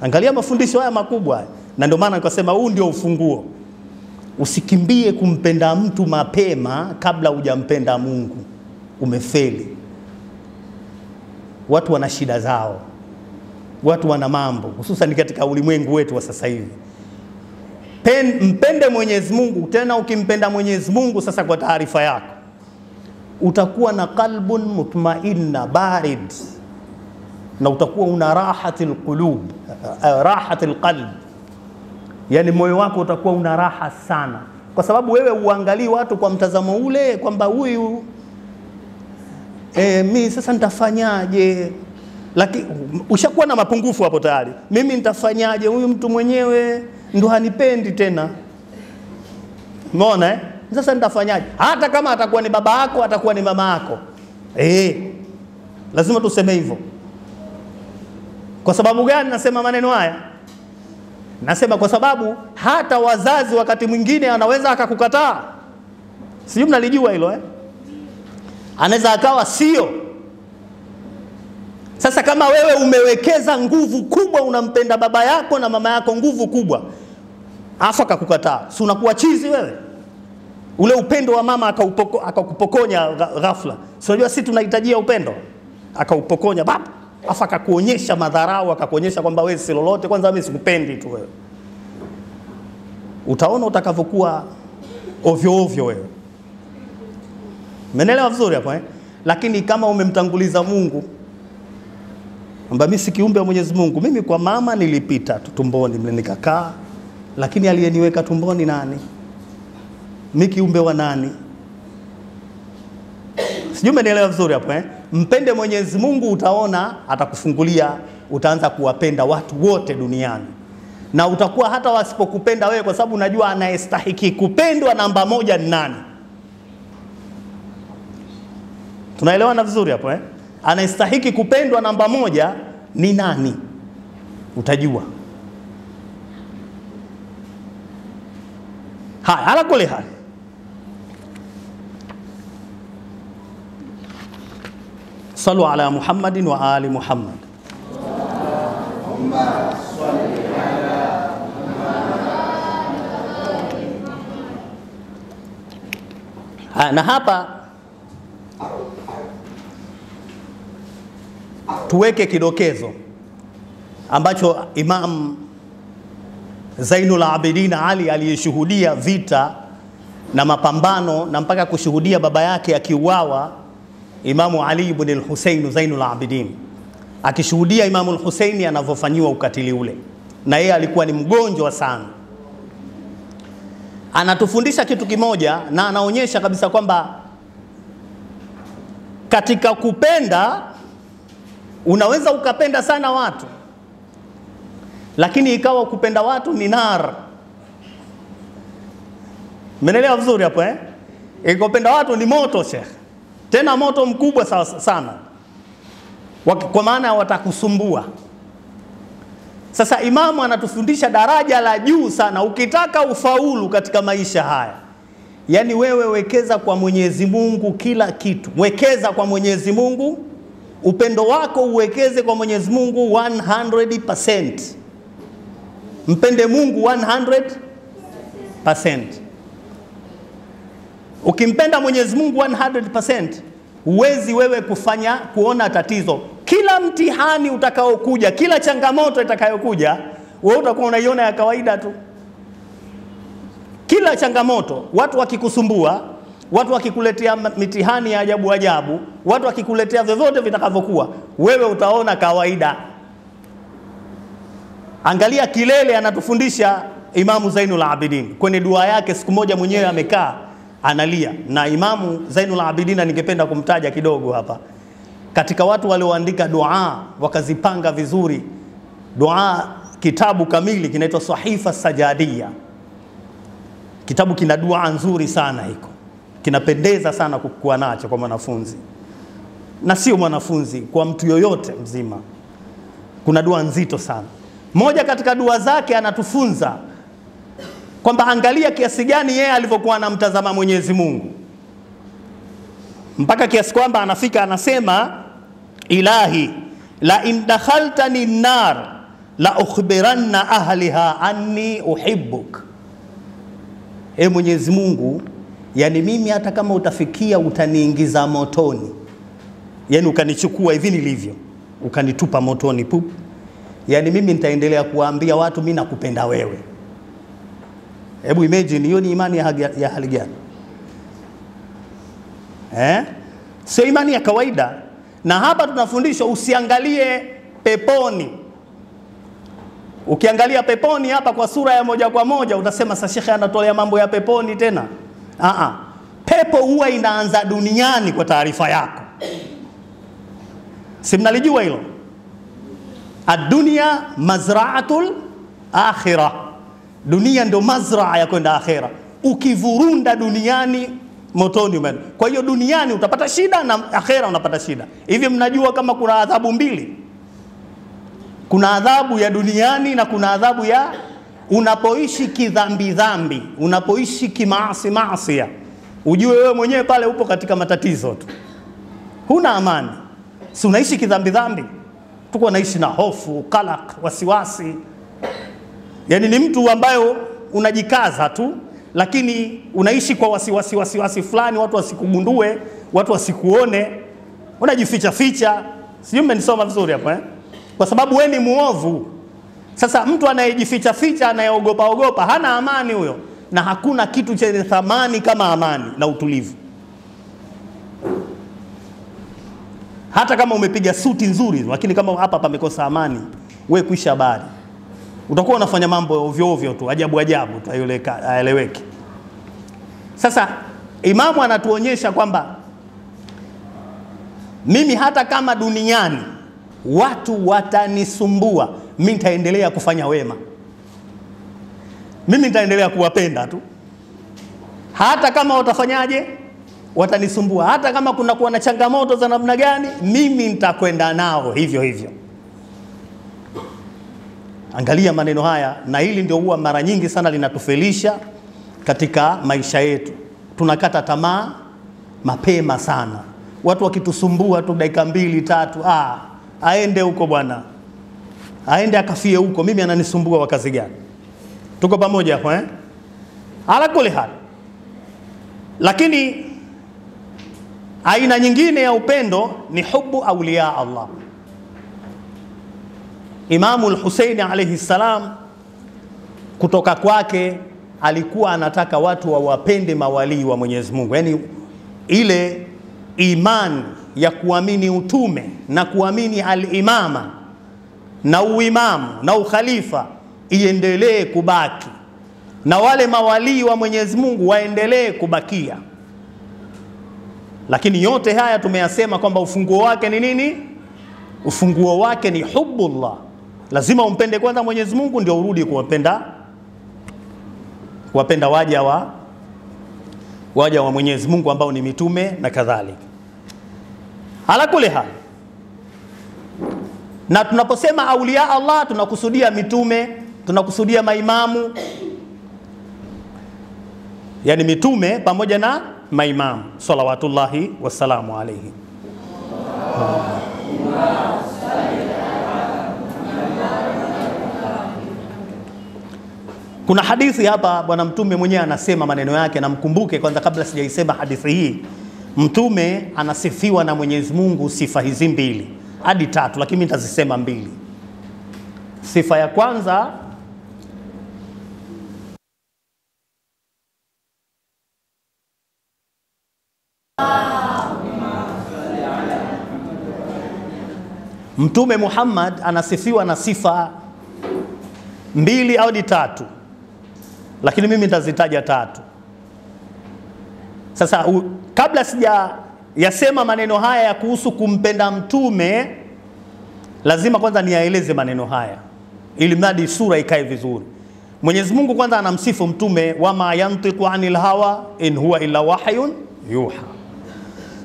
Angalia mafundisho haya makubwa. Na ndio maana nikasema huu ndio ufunguo. Usikimbie kumpenda mtu mapema kabla hujampenda Mungu, umefeli. Watu wana shida zao, watu wana mambo, hususan katika ulimwengu wetu wa sasa hivi. Mpende Mwenyezi Mungu. Tena ukimpenda Mwenyezi Mungu sasa, kwa taarifa yako, utakuwa na qalbun mutmainna barid, na utakuwa una rahatil qulub, rahatil qalb. Yani moyo wako utakuwa una raha sana, kwa sababu wewe uangalii watu kwa mtazamo ule kwamba huyu mimi sasa nitafanyaje. Lakini ushakuwa na mapungufu hapo tayari. Mimi nitafanyaje, huyu mtu mwenyewe ndo hanipendi tena. Umeona Sasa nitafanyaje? Hata kama atakuwa ni baba yako, atakuwa ni mama yako. Lazima tuseme hivyo. Kwa sababu gani nasema maneno haya? Nasema kwa sababu hata wazazi wakati mwingine anaweza akakukataa. Sijui mnalijua hilo Anaweza akawa sio. Sasa kama wewe umewekeza nguvu kubwa, unampenda baba yako na mama yako nguvu kubwa, afa akakukataa, si unakuwa chizi wewe? Ule upendo wa mama akakupokonya ghafla. Si unajua sisi tunahitajia upendo? Akaupokonya baba, afa akakuonyesha madharau, akakuonyesha kwamba wewe si lolote, kwanza mimi sikupendi tu wewe. utaona utakavyokuwa ovyo ovyo wewe. Umeelewa vizuri hapo Lakini kama umemtanguliza Mungu, kwamba mimi si kiumbe wa Mwenyezi Mungu, mimi kwa mama nilipita tumboni mle nikakaa, lakini aliyeniweka tumboni nani? Mimi kiumbe wa nani? Sijui umenielewa vizuri hapo Mpende Mwenyezi Mungu, utaona atakufungulia, utaanza kuwapenda watu wote duniani. Na utakuwa hata wasipokupenda wewe, kwa sababu unajua anayestahiki kupendwa namba moja ni nani. Tunaelewana vizuri hapo Anayestahiki kupendwa namba moja ni nani? Utajua. Haya, ala kule hali. Sallu ala Muhammadin wa ali Muhammad. Na hapa tuweke kidokezo ambacho Imam Zainul Abidin Ali aliyeshuhudia vita na mapambano na mpaka kushuhudia baba yake akiuawa, Imamu Ali ibn al-Husayn Zainul Abidin, akishuhudia Imamu al-Husaini anavyofanyiwa ukatili ule, na yeye alikuwa ni mgonjwa sana. Anatufundisha kitu kimoja, na anaonyesha kabisa kwamba katika kupenda unaweza ukapenda sana watu, lakini ikawa kupenda watu ni nar. Menelewa vizuri hapo Kupenda watu ni moto Sheikh, tena moto mkubwa sana, kwa maana watakusumbua. Sasa Imamu anatufundisha daraja la juu sana. Ukitaka ufaulu katika maisha haya, yani wewe wekeza kwa Mwenyezi Mungu kila kitu. Wekeza kwa Mwenyezi Mungu, upendo wako uwekeze kwa Mwenyezi Mungu 100%. Mpende Mungu 100%. Ukimpenda Mwenyezi Mungu 100%, huwezi wewe kuona tatizo. Kila mtihani utakaokuja, kila changamoto itakayokuja, wewe utakuwa unaiona ya kawaida tu. Kila changamoto, watu wakikusumbua, watu wakikuletea mitihani ya ajabu ajabu, watu wakikuletea vyovyote vitakavyokuwa, wewe utaona kawaida. Angalia kilele anatufundisha Imamu Zainul Abidin kwenye dua yake. Siku moja mwenyewe amekaa analia, na Imamu Zainul Abidin ningependa kumtaja kidogo hapa. Katika watu walioandika dua wakazipanga vizuri dua, kitabu kamili kinaitwa Sahifa Sajadia. Kitabu kina dua nzuri sana, hiko kinapendeza sana kuwa nacho kwa mwanafunzi, na sio mwanafunzi, kwa mtu yoyote mzima. Kuna dua nzito sana. Moja katika dua zake anatufunza kwamba angalia kiasi gani yeye alivyokuwa anamtazama Mwenyezi Mungu, mpaka kiasi kwamba anafika anasema, Ilahi la in dakhaltani nar la ukhbiranna ahliha anni uhibbuk. Mwenyezi Mungu, yani mimi hata kama utafikia utaniingiza motoni, yani ukanichukua hivi nilivyo ukanitupa motoni pup, yani mimi nitaendelea kuambia watu mimi nakupenda wewe. Hebu imagine, hiyo ni imani ya hali gani? Sio imani ya kawaida. Na hapa tunafundishwa usiangalie peponi. Ukiangalia peponi hapa kwa sura ya moja kwa moja utasema sasa shekhe anatolea mambo ya peponi tena. Pepo huwa inaanza duniani, kwa taarifa yako. Si mnalijua hilo? Ad-dunya mazra'atul akhirah. Dunia ndo mazraa ya kwenda akhera. Ukivurunda duniani, motoni umeenda. Kwa hiyo duniani utapata shida na akhera unapata shida. Hivi mnajua kama kuna adhabu mbili? Kuna adhabu ya duniani na kuna adhabu ya unapoishi kidhambi dhambi, unapoishi kimaasi maasiya. Ujue wewe mwenyewe pale upo katika matatizo tu, huna amani. Si unaishi kidhambi dhambi, tuko naishi na hofu, kalak, wasiwasi. Yani ni mtu ambayo unajikaza tu, lakini unaishi kwa wasiwasi fulani, watu wasikugundue, watu wasikuone, unajificha ficha. Sijui mmenisoma vizuri hapo Kwa sababu wewe ni muovu. Sasa mtu anayejificha ficha, anayeogopa hana amani huyo, na hakuna kitu chenye thamani kama amani na utulivu. Hata kama umepiga suti nzuri, lakini kama hapa pamekosa amani, wewe kuisha habari. Utakuwa unafanya mambo ovyo ovyo tu, ajabu tu, haeleweki. Sasa Imamu anatuonyesha kwamba mimi hata kama duniani watu watanisumbua, mimi nitaendelea kufanya wema. Mimi nitaendelea kuwapenda tu. Hata kama watafanyaje, watanisumbua. Hata kama kuna kuwa na changamoto za namna gani, mimi nitakwenda nao hivyo hivyo. Angalia maneno haya, na hili ndio huwa mara nyingi sana linatufelisha katika maisha yetu. Tunakata tamaa mapema sana. Watu wakitusumbua tu dakika 2-3, aende huko bwana, aende akafie huko, mimi ananisumbua wa kazi gani? Tuko pamoja hapo ala kule hali. Lakini aina nyingine ya upendo ni hubu awliya Allah. Imamu al-Husaini alayhi salam, kutoka kwake alikuwa anataka watu wawapende mawalii wa Mwenyezi Mungu. Yani ile imani ya kuamini utume na kuamini al-imama na uimamu na ukhalifa iendelee kubaki, na wale mawalii wa Mwenyezi Mungu waendelee kubakia. Lakini yote haya tumeyasema kwamba ufunguo wake ni nini? Ufunguo wake ni hubbullah. Lazima umpende kwanza Mwenyezi Mungu ndio urudi kuwapenda waja wa Mwenyezi Mungu ambao ni mitume na kadhalika. Ala kule hali. Na tunaposema auliya Allah tunakusudia mitume, tunakusudia maimamu. Yani mitume pamoja na maimamu salawatullahi wassalamu alayhi. Kuna hadithi hapa bwana mtume mwenyewe anasema maneno yake, na mkumbuke kwanza kabla sijaisema hadithi hii, mtume anasifiwa na Mwenyezi Mungu sifa hizi 2 hadi 3, lakini nitazisema 2. Sifa ya kwanza, Mtume Muhammad anasifiwa na sifa 2 au 3, lakini mimi nitazitaja 3. Sasa kabla sija yasema maneno haya ya kuhusu kumpenda mtume, lazima kwanza niyaeleze maneno haya ili mradi sura ikae vizuri. Mwenyezi Mungu kwanza anamsifu mtume, wama yantiqu anil hawa in huwa illa wahyun yuha,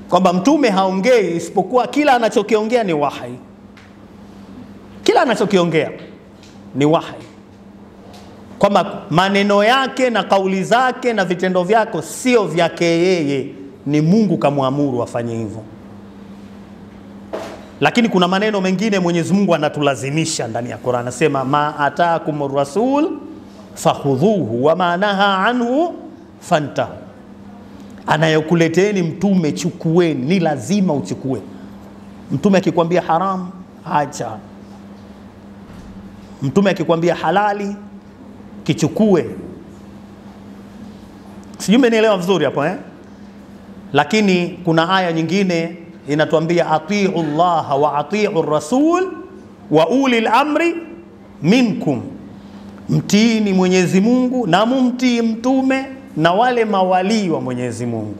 kwamba mtume haongei isipokuwa kila anachokiongea ni wahi. Kila anachokiongea ni wahi, kwamba maneno yake na kauli zake na vitendo vyake sio vyake yeye, ni Mungu kamwamuru afanye hivyo. Lakini kuna maneno mengine Mwenyezi Mungu anatulazimisha ndani ya Qur'an, anasema ma ataakumur rasul fakhudhuhu wa ma naha anhu fantahu. Anayokuleteni mtume chukueni, ni lazima uchukue. Mtume akikwambia haram, acha. Mtume akikwambia halali, kichukue. Sijui mmenielewa vizuri hapo Lakini kuna aya nyingine inatuambia atii'u Allah wa atii'u rasul wa ulil amri minkum, mtiini Mwenyezi Mungu na mumtii mtume na wale mawalii wa Mwenyezi Mungu.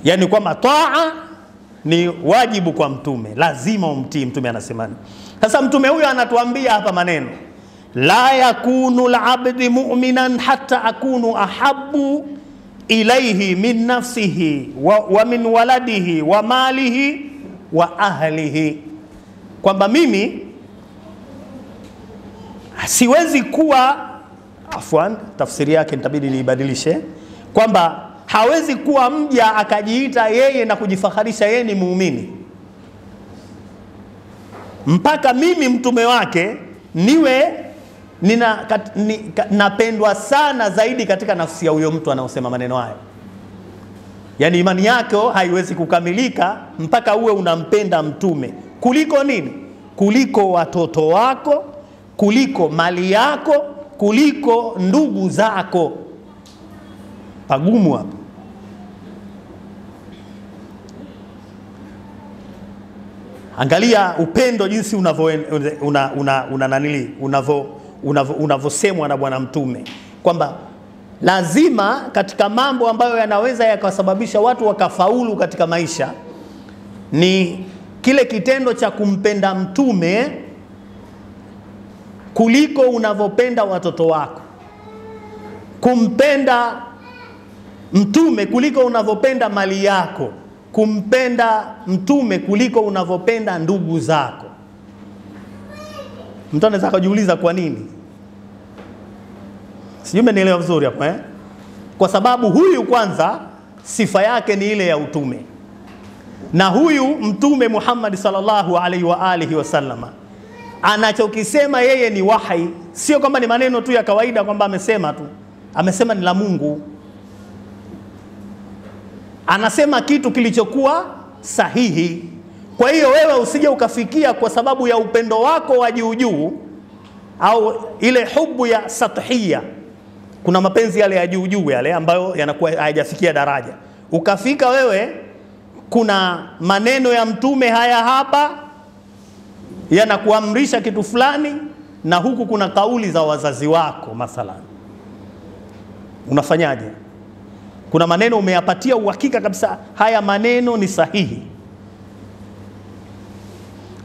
Yani kwamba taa ni wajibu kwa mtume, lazima umtii mtume. Anasemani sasa mtume huyo anatuambia hapa maneno, la yakunu al-abdi mu'minan hatta akunu ahabbu ilayhi min nafsihi wa min waladihi wa malihi wa ahlihi, kwamba mimi siwezi kuwa, afwan tafsiri yake nitabidi niibadilishe, kwamba hawezi kuwa mja akajiita yeye na kujifaharisha yeye ni muumini mpaka mimi mtume wake niwe napendwa sana zaidi katika nafsi ya huyo mtu anaosema maneno hayo. Yani imani yako haiwezi kukamilika mpaka uwe unampenda mtume kuliko nini? Kuliko watoto wako, kuliko mali yako, kuliko ndugu zako. Pagumu hapo. Angalia upendo jinsi unavyosemwa na Bwana Mtume, kwamba lazima katika mambo ambayo yanaweza yakasababisha watu wakafaulu katika maisha ni kile kitendo cha kumpenda Mtume kuliko unavyopenda watoto wako, kumpenda Mtume kuliko unavyopenda mali yako, kumpenda Mtume kuliko unavyopenda ndugu zako. Mtu anaweza kujiuliza kwa nini? Sijui umenielewa vizuri hapo Kwa sababu huyu kwanza sifa yake ni ile ya utume. Na huyu Mtume Muhammad sallallahu alaihi wa alihi wasallama anachokisema yeye ni wahi, sio kwamba ni maneno tu ya kawaida kwamba amesema tu. Amesema ni la Mungu. Anasema kitu kilichokuwa sahihi. Kwa hiyo wewe usije ukafikia kwa sababu ya upendo wako wa juu juu au ile hubu ya sathia. Kuna mapenzi yale ya juu juu yale ambayo yanakuwa hayajafikia daraja. Ukafika wewe kuna maneno ya Mtume haya hapa yanakuamrisha kitu fulani, na huku kuna kauli za wazazi wako mathalan. Unafanyaje? Kuna maneno umeyapatia uhakika kabisa haya maneno ni sahihi,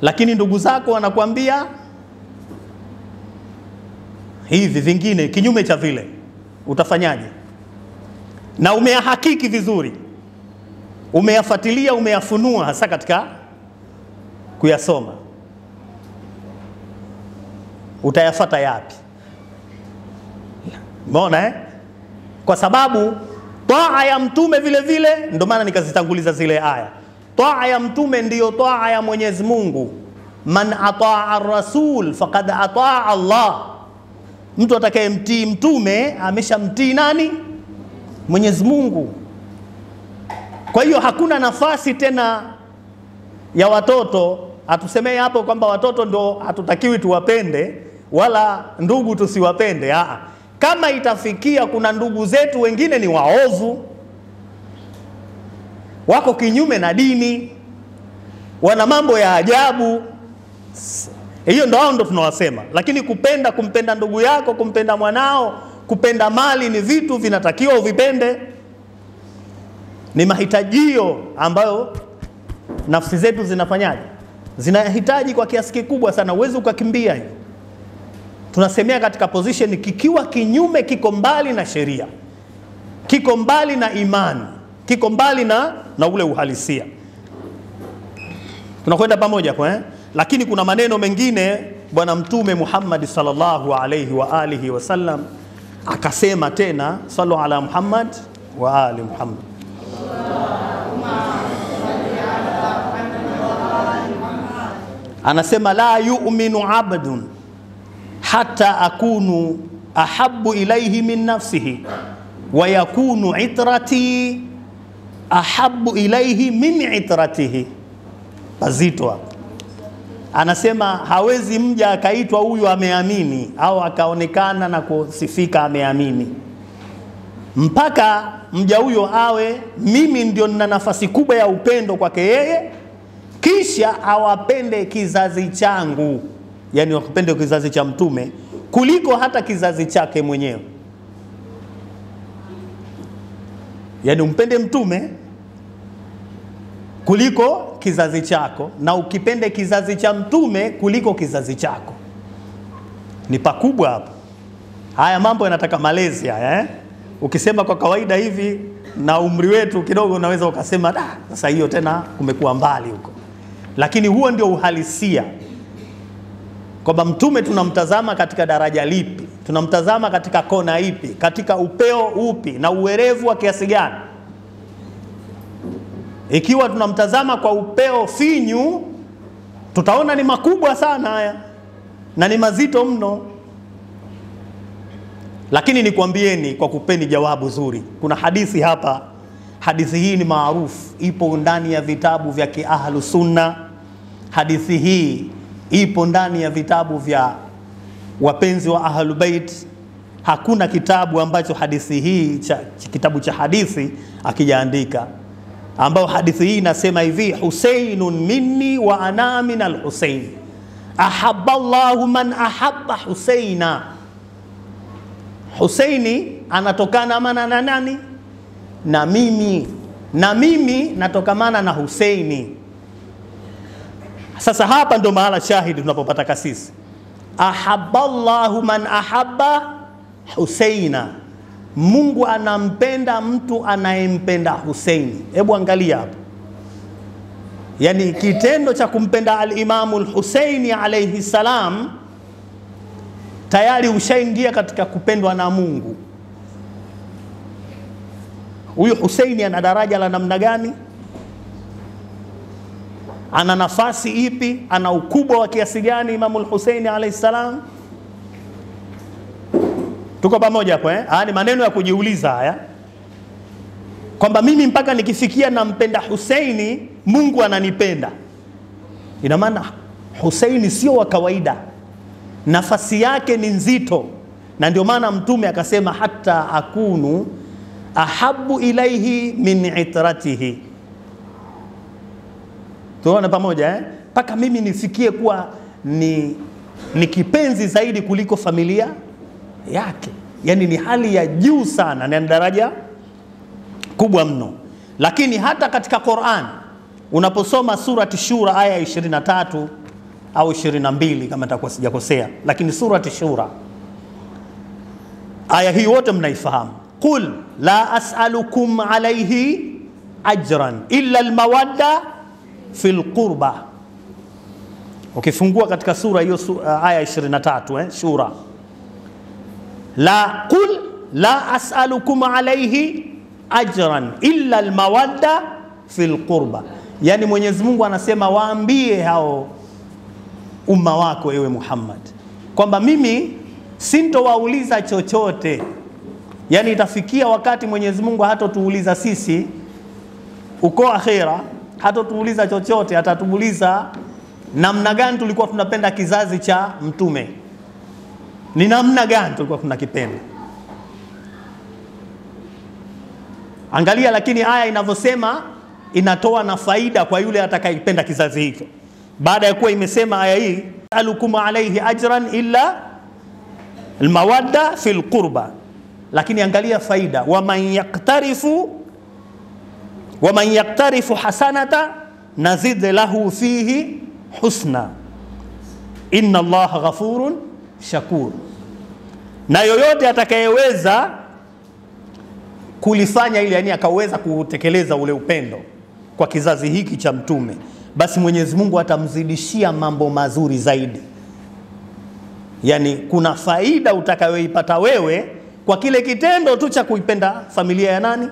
lakini ndugu zako wanakuambia hivi vingine kinyume cha vile. Utafanyaje? Na umeyahakiki vizuri, umeyafuatilia, umeyafunua hasa katika kuyasoma. Utayafata yapi? Umeona Kwa sababu taa ya Mtume vile vile, ndio maana nikazitanguliza zile aya. Taa ya Mtume ndiyo taa ya Mwenyezi Mungu. Man ataa ar-rasul faqad ataa Allah. Mtu atakayemtii Mtume ameshamtii nani? Mwenyezi Mungu. Kwa hiyo hakuna nafasi tena ya watoto. Atusemee hapo kwamba watoto ndo hatutakiwi tuwapende wala ndugu tusiwapende. Kama itafikia kuna ndugu zetu wengine ni waovu, wako kinyume na dini, wana mambo ya ajabu, hiyo ndo tunawasema. Lakini kumpenda ndugu yako, kumpenda mwanao, kupenda mali ni vitu vinatakiwa uvipende. Ni mahitajio ambayo nafsi zetu zinafanyaje? Zinahitaji kwa kiasi kikubwa sana. Uwezi ukakimbia hiyo. Tunasemea katika position kikiwa kinyume, kiko mbali na sheria, kiko mbali na imani, kiko mbali na ule uhalisia. Tunakwenda pamoja Lakini kuna maneno mengine Bwana Mtume Muhammad sallallahu alaihi wa alihi wasallam akasema tena, sallu ala Muhammad wa ali Muhammad. Anasema la yu'minu abdun hatta akunu ahabbu ilayhi min nafsihi wa yakunu itrati ahabbu ilayhi min itratihi. Pazito hapo. Anasema hawezi mja akaitwa huyu ameamini au akaonekana na kusifika ameamini mpaka mja huyo awe mimi ndio nina nafasi kubwa ya upendo kwake yeye, kisha awapende kizazi changu, yani wakupende kizazi cha Mtume kuliko hata kizazi chake mwenyewe. Yani umpende Mtume kuliko kizazi chako, na ukipende kizazi cha Mtume kuliko kizazi chako. Ni pakubwa hapa. Haya mambo yanataka malezi haya Ukisema kwa kawaida hivi na umri wetu kidogo unaweza ukasema sasa hiyo tena kumekuwa mbali huko. Lakini huo ndio uhalisia. Kwamba Mtume tunamtazama katika daraja lipi? Tunamtazama katika kona ipi? Katika upeo upi? Na uwerevu wa kiasi gani? Ikiwa tunamtazama kwa upeo finyu, tutaona ni makubwa sana haya na ni mazito mno. Lakini nikwambieni kwa kupeni jawabu zuri. Kuna hadithi hapa. Hadithi hii ni maarufu, ipo ndani ya vitabu vya Kiahlu Sunna. Hadithi hii ipo ndani ya vitabu vya wapenzi wa Ahlul Bait, hakuna kitabu ambacho hadithi hii kitabu cha hadithi akijaandika, ambao hadithi hii inasema hivi: Husainun minni wa ana min al-Husain, ahabba Allahu man ahabba Husaina. Husaini anatokana mana na nani? Na mimi, na mimi natokamana na Husaini. Sasa hapa ndo mahala shahidi tunapopata kasisi, ahabba Allahu man ahabba Husaina. Mungu anampenda mtu anayempenda Husaini. Hebu angalia hapa, yani kitendo cha kumpenda al-Imamu al-Husaini alayhi salam tayari ushaingia katika kupendwa na Mungu. Huyu Husaini ana daraja la namna gani? Ana nafasi ipi? Ana ukubwa wa kiasi gani Imamu al-Husaini alayhi salam? Tuko pamoja hapo eh? Haya ni maneno ya kujiuliza haya, kwamba mimi mpaka nikifikia nampenda Husaini, Mungu ananipenda. Ina maana Husaini sio wa kawaida, nafasi yake ni nzito, na ndio maana Mtume akasema hata akunu ahabu ilaihi min itratihi. Tuona pamoja eh? Paka mimi nifikie kuwa ni kipenzi zaidi kuliko familia yake. Yani ni hali ya juu sana, na daraja kubwa mno. Lakini hata katika Qur'an unaposoma surati Shura aya 23 au 22 kama nitakuwa sijakosea, lakini surati Shura aya hii wote mnaifahamu. Qul la as'alukum alayhi ajran illa almawadda fil qurba. Ukifungua katika sura hiyo aya 23 Shura, la qul la as'alukum alayhi ajran illa almawadda fil qurba. Yani Mwenyezi Mungu anasema waambie hao umma wako ewe Muhammad kwamba mimi sintowauliza chochote. Yani itafikia wakati Mwenyezi Mungu hatotuuliza sisi uko akhera, hatotuuliza chochote, atatuuliza namna gani tulikuwa tunapenda kizazi cha Mtume, ni namna gani tulikuwa tunakipenda. Angalia lakini aya inavyosema inatoa na faida kwa yule atakayependa kizazi hicho. Baada ya kuwa imesema aya hii alukum alayhi ajran illa almawadda fil qurba, lakini angalia faida, wa man yaktarifu hasanata nazid lahu fihi husna inna Allaha ghafurun shakur. Na yoyote atakayeweza kulifanya ile, yani akaweza kutekeleza ule upendo kwa kizazi hiki cha Mtume, basi Mwenyezi Mungu atamzidishia mambo mazuri zaidi. Yani kuna faida utakayoipata wewe kwa kile kitendo tu cha kuipenda familia ya nani?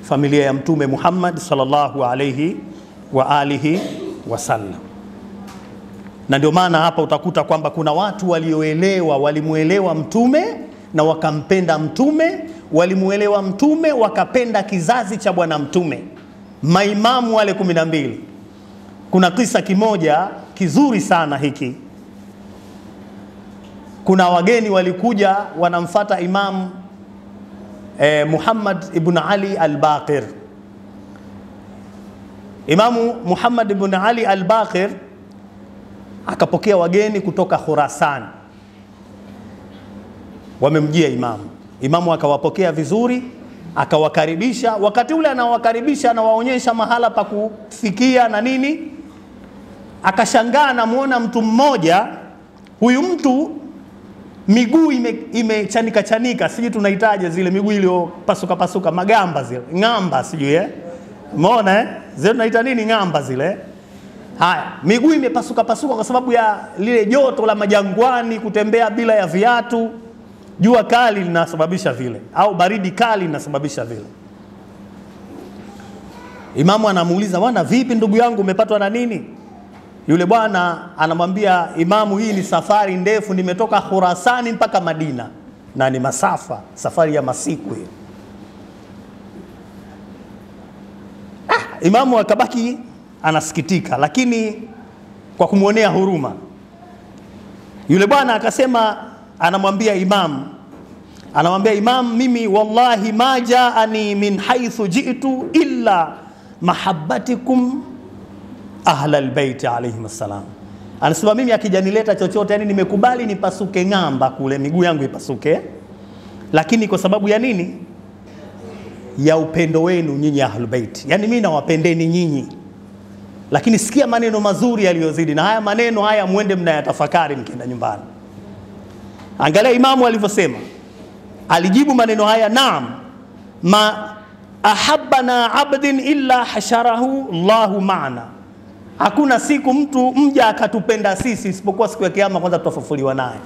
Familia ya Mtume Muhammad sallallahu alayhi wa alihi wasallam. Na ndio maana hapa utakuta kwamba kuna watu walioelewa, walimuelewa Mtume na wakampenda Mtume, walimuelewa Mtume wakapenda kizazi cha bwana Mtume, maimamu wale 12. Kuna kisa kimoja kizuri sana hiki. Kuna wageni walikuja wanamfuata Imam Muhammad ibn Ali al-Baqir. Imamu Muhammad ibn Ali al-Baqir akapokea wageni kutoka Khurasan, wamemjia imamu akawapokea vizuri, akawakaribisha. Wakati ule anawakaribisha, anawaonyesha mahala pa kufikia na nini, akashangaa anamuona mtu mmoja. Huyu mtu miguu imechanika chanika, sijui tunahitaji zile miguu ile pasuka pasuka, magamba zile, ngamba sijui umeona zile tunaita nini, ngamba zile. Haya, miguu imepasuka pasuka kwa sababu ya lile joto la majangwani, kutembea bila ya viatu, jua kali linasababisha vile, au baridi kali linasababisha vile. Imamu anamuuliza, "Wana vipi ndugu yangu, umepatwa na nini?" Yule bwana anamwambia Imamu, "Hii ni safari ndefu, nimetoka Khurasani mpaka Madina na ni masafa, safari ya masiku hiyo." Imamu akabaki anasikitika, lakini kwa kumuonea huruma Yule bwana akasema, anamwambia Imam, mimi wallahi ma jaani min haythu ji'tu illa mahabbatikum ahla albayt alayhim assalam. Anasema mimi akijanileta chochote, yani nimekubali nipasuke ngamba kule, miguu yangu ipasuke, lakini kwa sababu ya nini? Ya upendo wenu nyinyi ahlul bait. Yani mimi nawapendeni nyinyi. Lakini sikia maneno mazuri yaliyozidi, na haya maneno haya muende mnayatafakari mkienda nyumbani. Angalia Imamu alivyosema. Alijibu maneno haya, naam, ma ahabbana abdin illa hasharahu Allahu ma'ana. Hakuna siku mtu mja akatupenda sisi isipokuwa siku ya kiyama kwanza tutafufuliwa naye.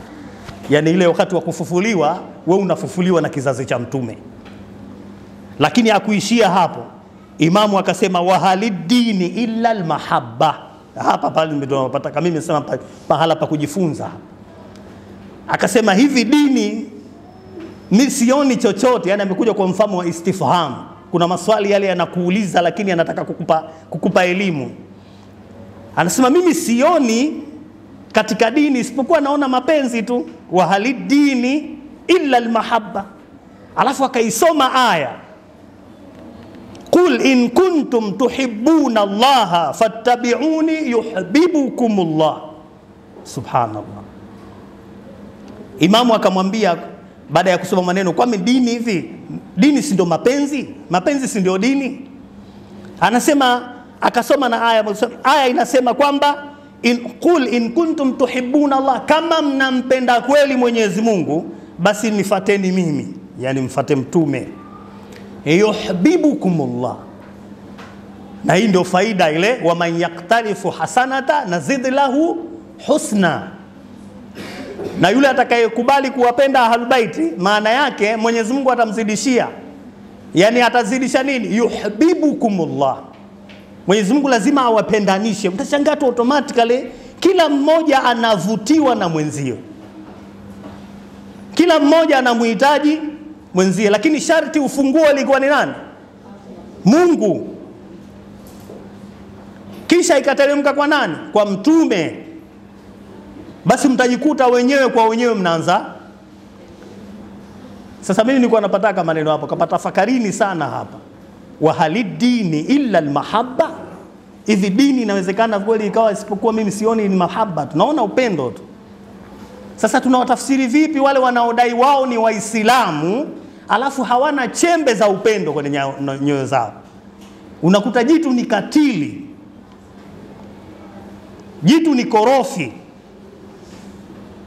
Yani ile wakati wa kufufuliwa, wewe unafufuliwa na kizazi cha mtume. Lakini hakuishia hapo. Imamu akasema, wa halidini illa almahabba. Hapa pale ndio tunapata, kama mimi nimesema pahala pa kujifunza. Akasema hivi, dini mimi sioni chochote. Yani amekuja kwa mfano wa istifham. Kuna maswali yale yanakuuliza lakini anataka kukupa elimu. Anasema mimi sioni katika dini isipokuwa naona mapenzi tu. Wa halidini illa almahabba. Alafu akaisoma aya, qul in kuntum tuhibbuna Allaha fattabi'uni yuhibbukumullah. Subhanallah. Imamu akamwambia baada ya kusoma maneno, kwa dini hivi, dini si ndio mapenzi? Mapenzi si ndio dini? Anasema, akasoma na aya inasema kwamba qul in kuntum tuhibbuna Allah, kama mnampenda kweli Mwenyezi Mungu basi nifuateni mimi, yani mfuate mtume, yuhibbukumullah. Na hii ndio faida ile, wa man yaktarifu hasanata nazid lahu husna. Na yule atakayekubali kuwapenda ahlul baiti, maana yake Mwenyezi Mungu atamzidishia. Yani atazidisha nini? Yuhibbukumullah. Mwenyezi Mungu lazima awapendanishe. Mtashangaa tu automatically kila mmoja anavutiwa na mwenzio. Kila mmoja anamhitaji mwenzie, lakini sharti ufunguo ilikuwa ni nani? Mungu. Kisha ikateremka kwa nani? Kwa mtume. Basi mtajikuta wenyewe kwa wenyewe mnaanza. Sasa mimi nilikuwa napataka maneno hapo, kapata fakarini sana hapa. Wa halidini illa almahabba. Hivi dini inawezekana kweli ikawa isipokuwa mimi sioni ni mahabba, tunaona upendo tu. Sasa tunawatafsiri vipi wale wanaodai wao ni Waislamu alafu hawana chembe za upendo kwenye nyoyo zao? Unakuta jitu ni katili, jitu ni korofi,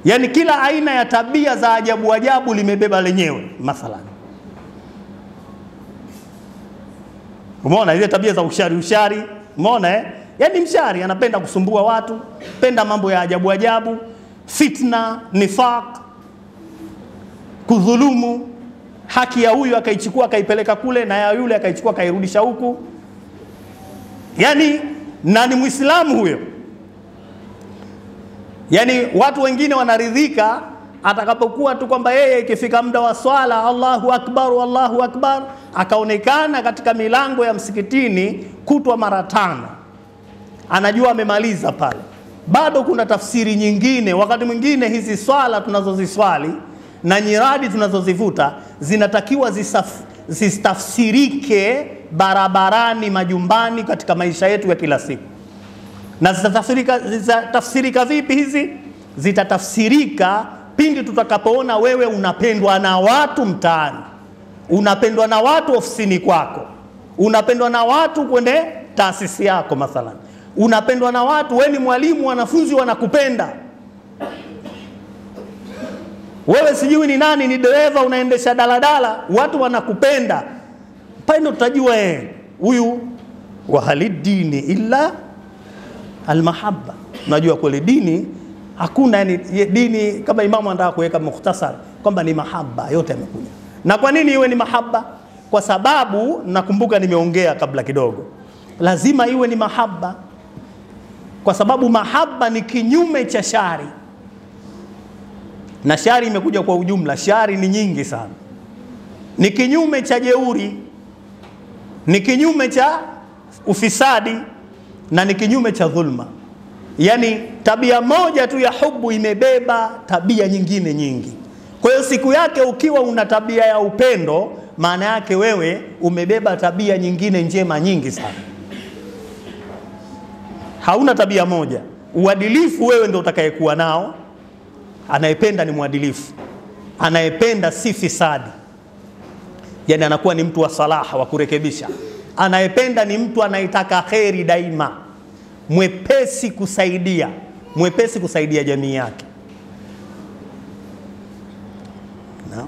yani kila aina ya tabia za ajabu ajabu limebeba lenyewe. Mathalan, umeona ile tabia za ushari, umeona yani mshari anapenda kusumbua watu, penda mambo ya ajabu ajabu, fitna, nifaq, kudhulumu, haki ya huyu akaichukua akaipeleka kule na ya yule akaichukua akairudisha huku. Yani nani Muislamu huyo? Yani watu wengine wanaridhika atakapokuwa tu kwamba yeye ikifika muda wa swala, Allahu akbar, akaonekana katika milango ya msikitini kutwa mara 5, anajua amemaliza pale. Bado kuna tafsiri nyingine. Wakati mwingine hizi swala tunazoziswali na nyiradi tunazozivuta zinatakiwa zitafsirike barabarani, majumbani, katika maisha yetu ya kila siku. Na zitatafsirika vipi hizi? Zitatafsirika pindi tutakapoona wewe unapendwa na watu mtaani, unapendwa na watu ofisini kwako, unapendwa na watu kwenye taasisi yako mathalan, unapendwa na watu, wewe ni mwalimu, wanafunzi wanakupenda. Wewe sijui ni nani, ni dereva unaendesha daladala, watu wanakupenda. Pale tutajua huyu wa halidini illa almahabba. Unajua kweli dini hakuna, yani dini kama Imamu anataka kuweka mukhtasar kwamba ni mahaba, yote yamekuja. Na kwa nini iwe ni mahaba? Kwa sababu nakumbuka nimeongea kabla kidogo, lazima iwe ni mahaba kwa sababu mahaba ni kinyume cha shari. Na shari imekuja kwa ujumla, shari ni nyingi sana. Ni kinyume cha jeuri, ni kinyume cha ufisadi, na ni kinyume cha dhulma. Yani tabia moja tu ya hubu imebeba tabia nyingine nyingi. Kwa hiyo siku yake ukiwa una tabia ya upendo, maana yake wewe umebeba tabia nyingine njema nyingi sana. Hauna tabia moja. Uadilifu wewe ndio utakayekuwa nao. Anayependa ni mwadilifu, anayependa si fisadi, yani anakuwa ni mtu wa salaha, wa kurekebisha. Anayependa ni mtu anayetaka kheri daima, mwepesi kusaidia jamii yake. No.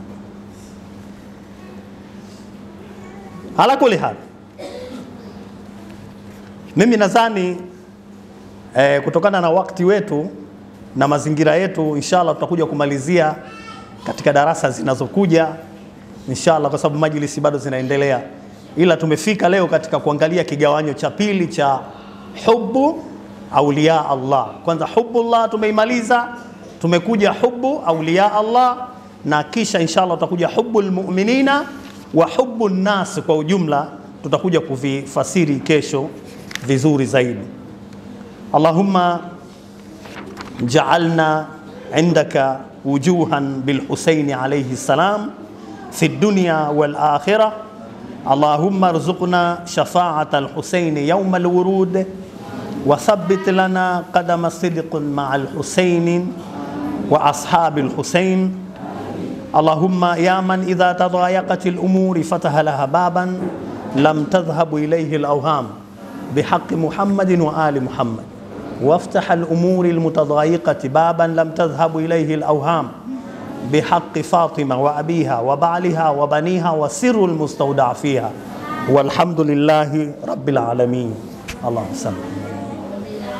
Ala kuli hal, mimi nadhani kutokana na wakati wetu na mazingira yetu, inshallah tutakuja kumalizia katika darasa zinazokuja inshallah, kwa sababu majlisi bado zinaendelea. Ila tumefika leo katika kuangalia kigawanyo cha pili cha hubbu awliya Allah. Kwanza hubbullah tumeimaliza, tumekuja hubbu awliya Allah, na kisha inshallah tutakuja hubbul mu'minina wa hubbun nas kwa ujumla, tutakuja kuvifasiri kesho vizuri zaidi. Allahumma ja'alna indaka wujuhan bil Husaini alayhi salam fi dunya wal akhirah. Allahumma arzuqna shafa'ata al Husaini yawm al wurud wa thabbit lana qadama sidqin ma'al Husaini wa ashabil Husain. Allahumma ya man idha tadayaqat al umuri fataha laha baban lam tadhhabu ilayhi al awham bihaqqi Muhammadin wa ali Muhammad, وافتح الأمور المتضايقة بابا لم تذهب إليه الأوهام بحق فاطمة وأبيها وبعلها وبنيها وسر المستودع فيها. والحمد لله رب العالمين. اللهم صل.